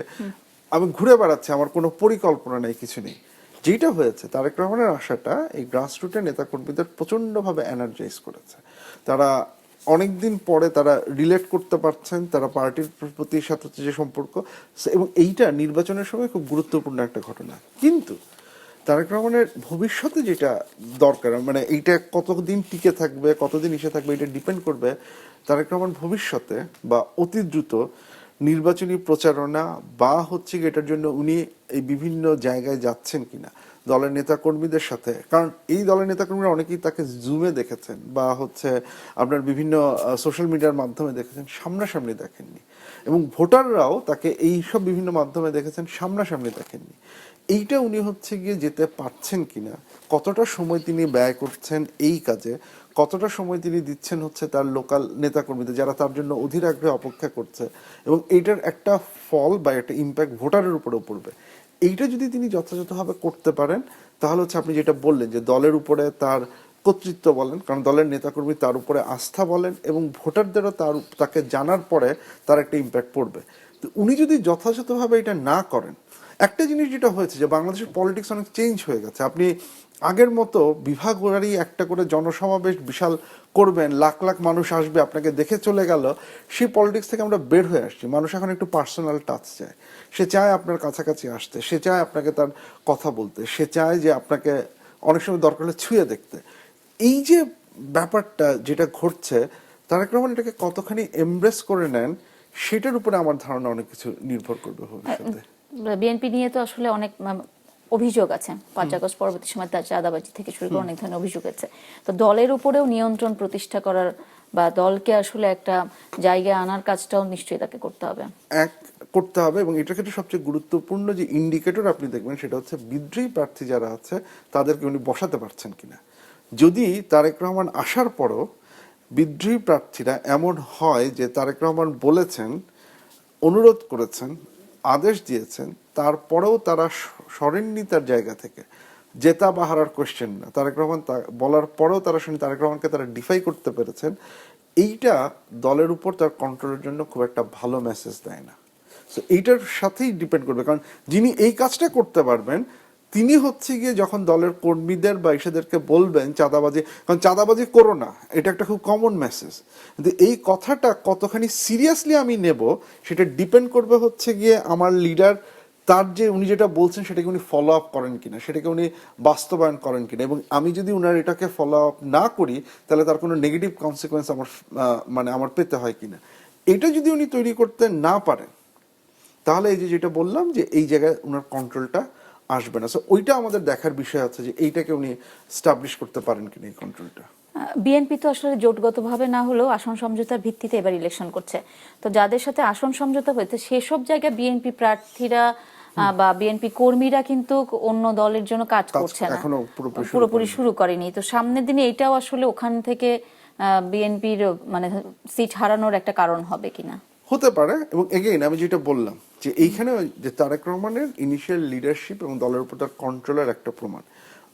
আমি ঘুরে বেড়াচ্ছি, আমার কোনো পরিকল্পনা নেই, কিছু নেই। যেটা হয়েছে, তারেক রহমানের আশাটা এই গ্রাসরুটের নেতাকর্মীদের প্রচন্ডভাবে এনার্জাইজ করেছে। তারা অনেকদিন পরে তারা রিলেট করতে পারছেন, তারা পার্টির প্রতি সাথে যে সম্পর্ক, এবং এইটা নির্বাচনের সময় খুব গুরুত্বপূর্ণ একটা ঘটনা। কিন্তু তারেক রহমানের ভবিষ্যতে যেটা দরকার, এইটা কতদিন টিকে থাকবে, কতদিন এসে থাকবে, এটা ডিপেন্ড করবে তারেক রহমান ভবিষ্যতে বা অতি দ্রুত নির্বাচনী প্রচারণা বা এটার জন্য উনি এই বিভিন্ন জায়গায় যাচ্ছেন কিনা দলের নেতাকর্মীদের সাথে। কারণ এই দলের নেতাকর্মীরা অনেকেই তাকে জুমে দেখেছেন বা আপনার বিভিন্ন সোশ্যাল মিডিয়ার মাধ্যমে দেখেছেন, সামনাসামনি দেখেননি, এবং ভোটাররাও তাকে এইসব বিভিন্ন মাধ্যমে দেখেছেন, সামনাসামনি দেখেননি। এইটা উনি গিয়ে যেতে পারছেন কিনা, কতটা সময় তিনি ব্যয় করছেন এই কাজে, কতটা সময় তিনি দিচ্ছেন তার লোকাল নেতাকর্মীদের যারা তার জন্য অধীর আগ্রহে অপেক্ষা করছে, এবং এইটার একটা ফল বা একটা ইম্প্যাক্ট ভোটারের উপরেও পড়বে। এইটা যদি তিনি যথাযথভাবে করতে পারেন তাহলে আপনি যেটা বললেন যে দলের উপরে তার কর্তৃত্ব বলেন, কারণ দলের নেতাকর্মী তার উপরে আস্থা বলেন, এবং ভোটারদেরও তাকে জানার পরে তার একটা ইম্প্যাক্ট পড়বে। তো উনি যদি যথাযথভাবে এটা না করেন, একটা জিনিস যেটা হয়েছে যে বাংলাদেশের পলিটিক্স অনেক চেঞ্জ হয়ে গেছে। আপনি আগের মতো বিভাগবারই একটা করে জনসমাবেশ বিশাল করবেন, লাখ লাখ মানুষ আসবে, আপনাকে দেখে চলে গেল, সেই পলিটিক্স থেকে আমরা বের হয়ে আসছি। মানুষ এখন একটু পার্সোনাল টাচ চায়, সে চায় আপনার কাছাকাছি আসতে, সে চায় আপনাকে তার কথা বলতে, সে চায় যে আপনাকে অনেক সময় দরকার হলে ছুঁয়ে দেখতে। এই যে ব্যাপারটা যেটা ঘটছে, তারেক রহমান এটাকে কতখানি এমব্রেস করে নেন সেটার উপরে আমার ধারণা অনেক কিছু নির্ভর করবে ভবিষ্যতে। বিএনপি নিয়ে তো আসলে অনেক অভিযোগ আছে, 5 আগস্ট পরবর্তী সময় তার চাঁদাবাজি থেকে শুরু করে অনেক ধরনের অভিযোগ আছে। তো দলের উপরেও নিয়ন্ত্রণ প্রতিষ্ঠা করার বা দলকে আসলে একটা জায়গায় আনার কাজটাও নিশ্চয়ই তাকে করতে হবে। এক করতে হবে। এবং এটার ক্ষেত্রে সবচেয়ে গুরুত্বপূর্ণ যে ইন্ডিকেটর আপনি দেখবেন সেটা হচ্ছে বিদ্রোহী প্রার্থী যারা আছে তাদেরকে উনি বসাতে পারছেন কিনা। যদি তারেক রহমান আসার পরও বিদ্রোহী প্রার্থীরা এমন হয় যে তারেক রহমান বলেছেন, অনুরোধ করেছেন, আদেশ দিয়েছেন, তারপরেও তারা সরেননি তার জায়গা থেকে, জেতা বা হারার কোয়েশ্চেন না, তারেক রহমান বলার পরেও তারা শুনি তারেক রহমানকে তারা ডিফাই করতে পেরেছেন, এইটা দলের উপর তার কন্ট্রোলের জন্য খুব একটা ভালো মেসেজ দেয় না। সো এইটার সাথেই ডিপেন্ড করবে, কারণ যিনি এই কাজটা করতে পারবেন তিনি হচ্ছে গিয়ে যখন দলের কর্মীদের বা ইসেদেরকে বলবেন চাঁদাবাজি, কারণ চাঁদাবাজি করো না, এটা একটা খুব কমন মেসেজ, কিন্তু এই কথাটা কতখানি সিরিয়াসলি আমি নেব সেটা ডিপেন্ড করবে হচ্ছে গিয়ে আমার লিডার তার যে উনি যেটা বলছেন সেটাকে উনি ফলো আপ করেন কিনা, সেটাকে উনি বাস্তবায়ন করেন কিনা। এবং আমি যদি উনার এটাকে ফলো আপ না করি তাহলে তার কোনো নেগেটিভ কনসিকোয়েন্স আমার মানে আমার পেতে হয় কিনা। এটা যদি উনি তৈরি করতে না পারেন তাহলে এই যে যেটা বললাম যে এই জায়গায় ওনার কন্ট্রোলটা আসবে না। সো ওইটা আমাদের দেখার বিষয় আছে যে এইটাকে উনি স্টাবলিশ করতে পারেন কিনা এই কন্ট্রোলটা। বিএনপি তো আসলে জোটগতভাবে না হলেও আসন সমঝোতার ভিত্তিতে এবার ইলেকশন করছে, তো যাদের সাথে আসন সমঝোতা হয়েছে সেসব জায়গায় বিএনপি প্রার্থীরা বা বিএনপি কর্মীরা কিন্তু অন্য দলের জন্য কাজ করছে না, এখনো পুরোপুরি শুরু করেনি। তো সামনের দিনে এটাও আসলে ওখান থেকে বিএনপির মানে সিট হারানোর একটা কারণ হবে কিনা। হতে পারে। এবং এগেইন আমি যেটা বললাম যে এইখানে যে তারেক রহমানের ইনিশিয়াল লিডারশিপ এবং দলের উপর তার কন্ট্রোলের একটা প্রমাণ।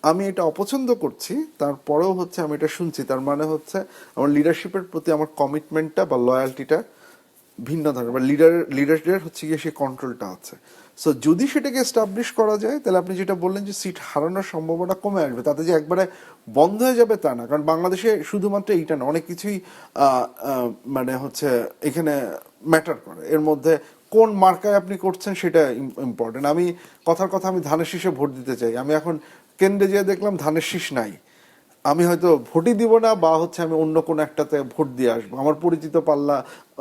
আমি এটা অপছন্দ করছি, তারপরেও হচ্ছে আমি এটা শুনছি, তার মানে হচ্ছে আমার লিডারশিপের প্রতি আমার কমিটমেন্টটা বা লয়ালটিটা ভিন্ন ধরনের, বা লিডারদের হচ্ছে গিয়ে সেই কন্ট্রোলটা আছে। সো যদি সেটাকে এস্টাবলিশ করা যায় তাহলে আপনি যেটা বললেন যে সিট হারানোর সম্ভাবনা কমে আসবে, তাতে যে একবারে বন্ধ হয়ে যাবে তা না। কারণ বাংলাদেশে শুধুমাত্র এইটা না, অনেক কিছুই মানে হচ্ছে এখানে ম্যাটার করে। এর মধ্যে কোন মার্কায় আপনি করছেন সেটা ইম্পর্টেন্ট। আমি কথার কথা আমি ধানের শীষে ভোট দিতে চাই, আমি এখন কেন্দ্রে যেয়ে দেখলাম ধানের শীষ নাই, আমি হয়তো ভোটই দিব না, বা হচ্ছে আমি অন্য কোনো একটাতে ভোট দিয়ে আসবো, আমার পরিচিত পাল্লা,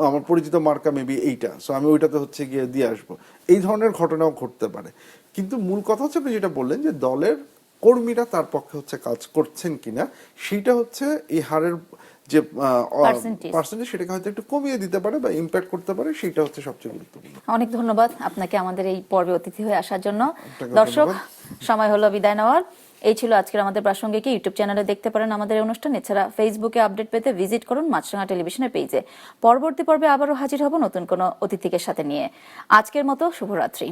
আমার পরিচিত মার্কা মেবি এইটা, সো আমি ওইটাতে হচ্ছে গিয়ে দিয়ে আসবো। এই ধরনের ঘটনাও ঘটতে পারে। কিন্তু মূল কথা হচ্ছে আপনি যেটা বললেন যে দলের কর্মীরা তার পক্ষে হচ্ছে কাজ করছেন কিনা, সেইটা হচ্ছে এই হারের যে পার্সেন্টেজ সেটাকে হয়তো একটু কমিয়ে দিতে পারে বা ইম্প্যাক্ট করতে পারে, সেটা হচ্ছে সবচেয়ে গুরুত্বপূর্ণ। অনেক ধন্যবাদ আপনাকে আমাদের এই পর্বে অতিথি হয়ে আসার জন্য। দর্শক, সময় হলো বিদায় নেওয়ার। এই ছিল আজকের আমাদের প্রাসঙ্গিক। ইউটিউব চ্যানেলে দেখতে পারেন আমাদের এই অনুষ্ঠান, এছাড়া ফেসবুকে আপডেট পেতে ভিজিট করুন মাছরাঙা টেলিভিশনের পেজে। পরবর্তী পর্বে আবারও হাজির হব নতুন কোনো অতিথিকে সাথে নিয়ে। আজকের মতো শুভরাত্রি।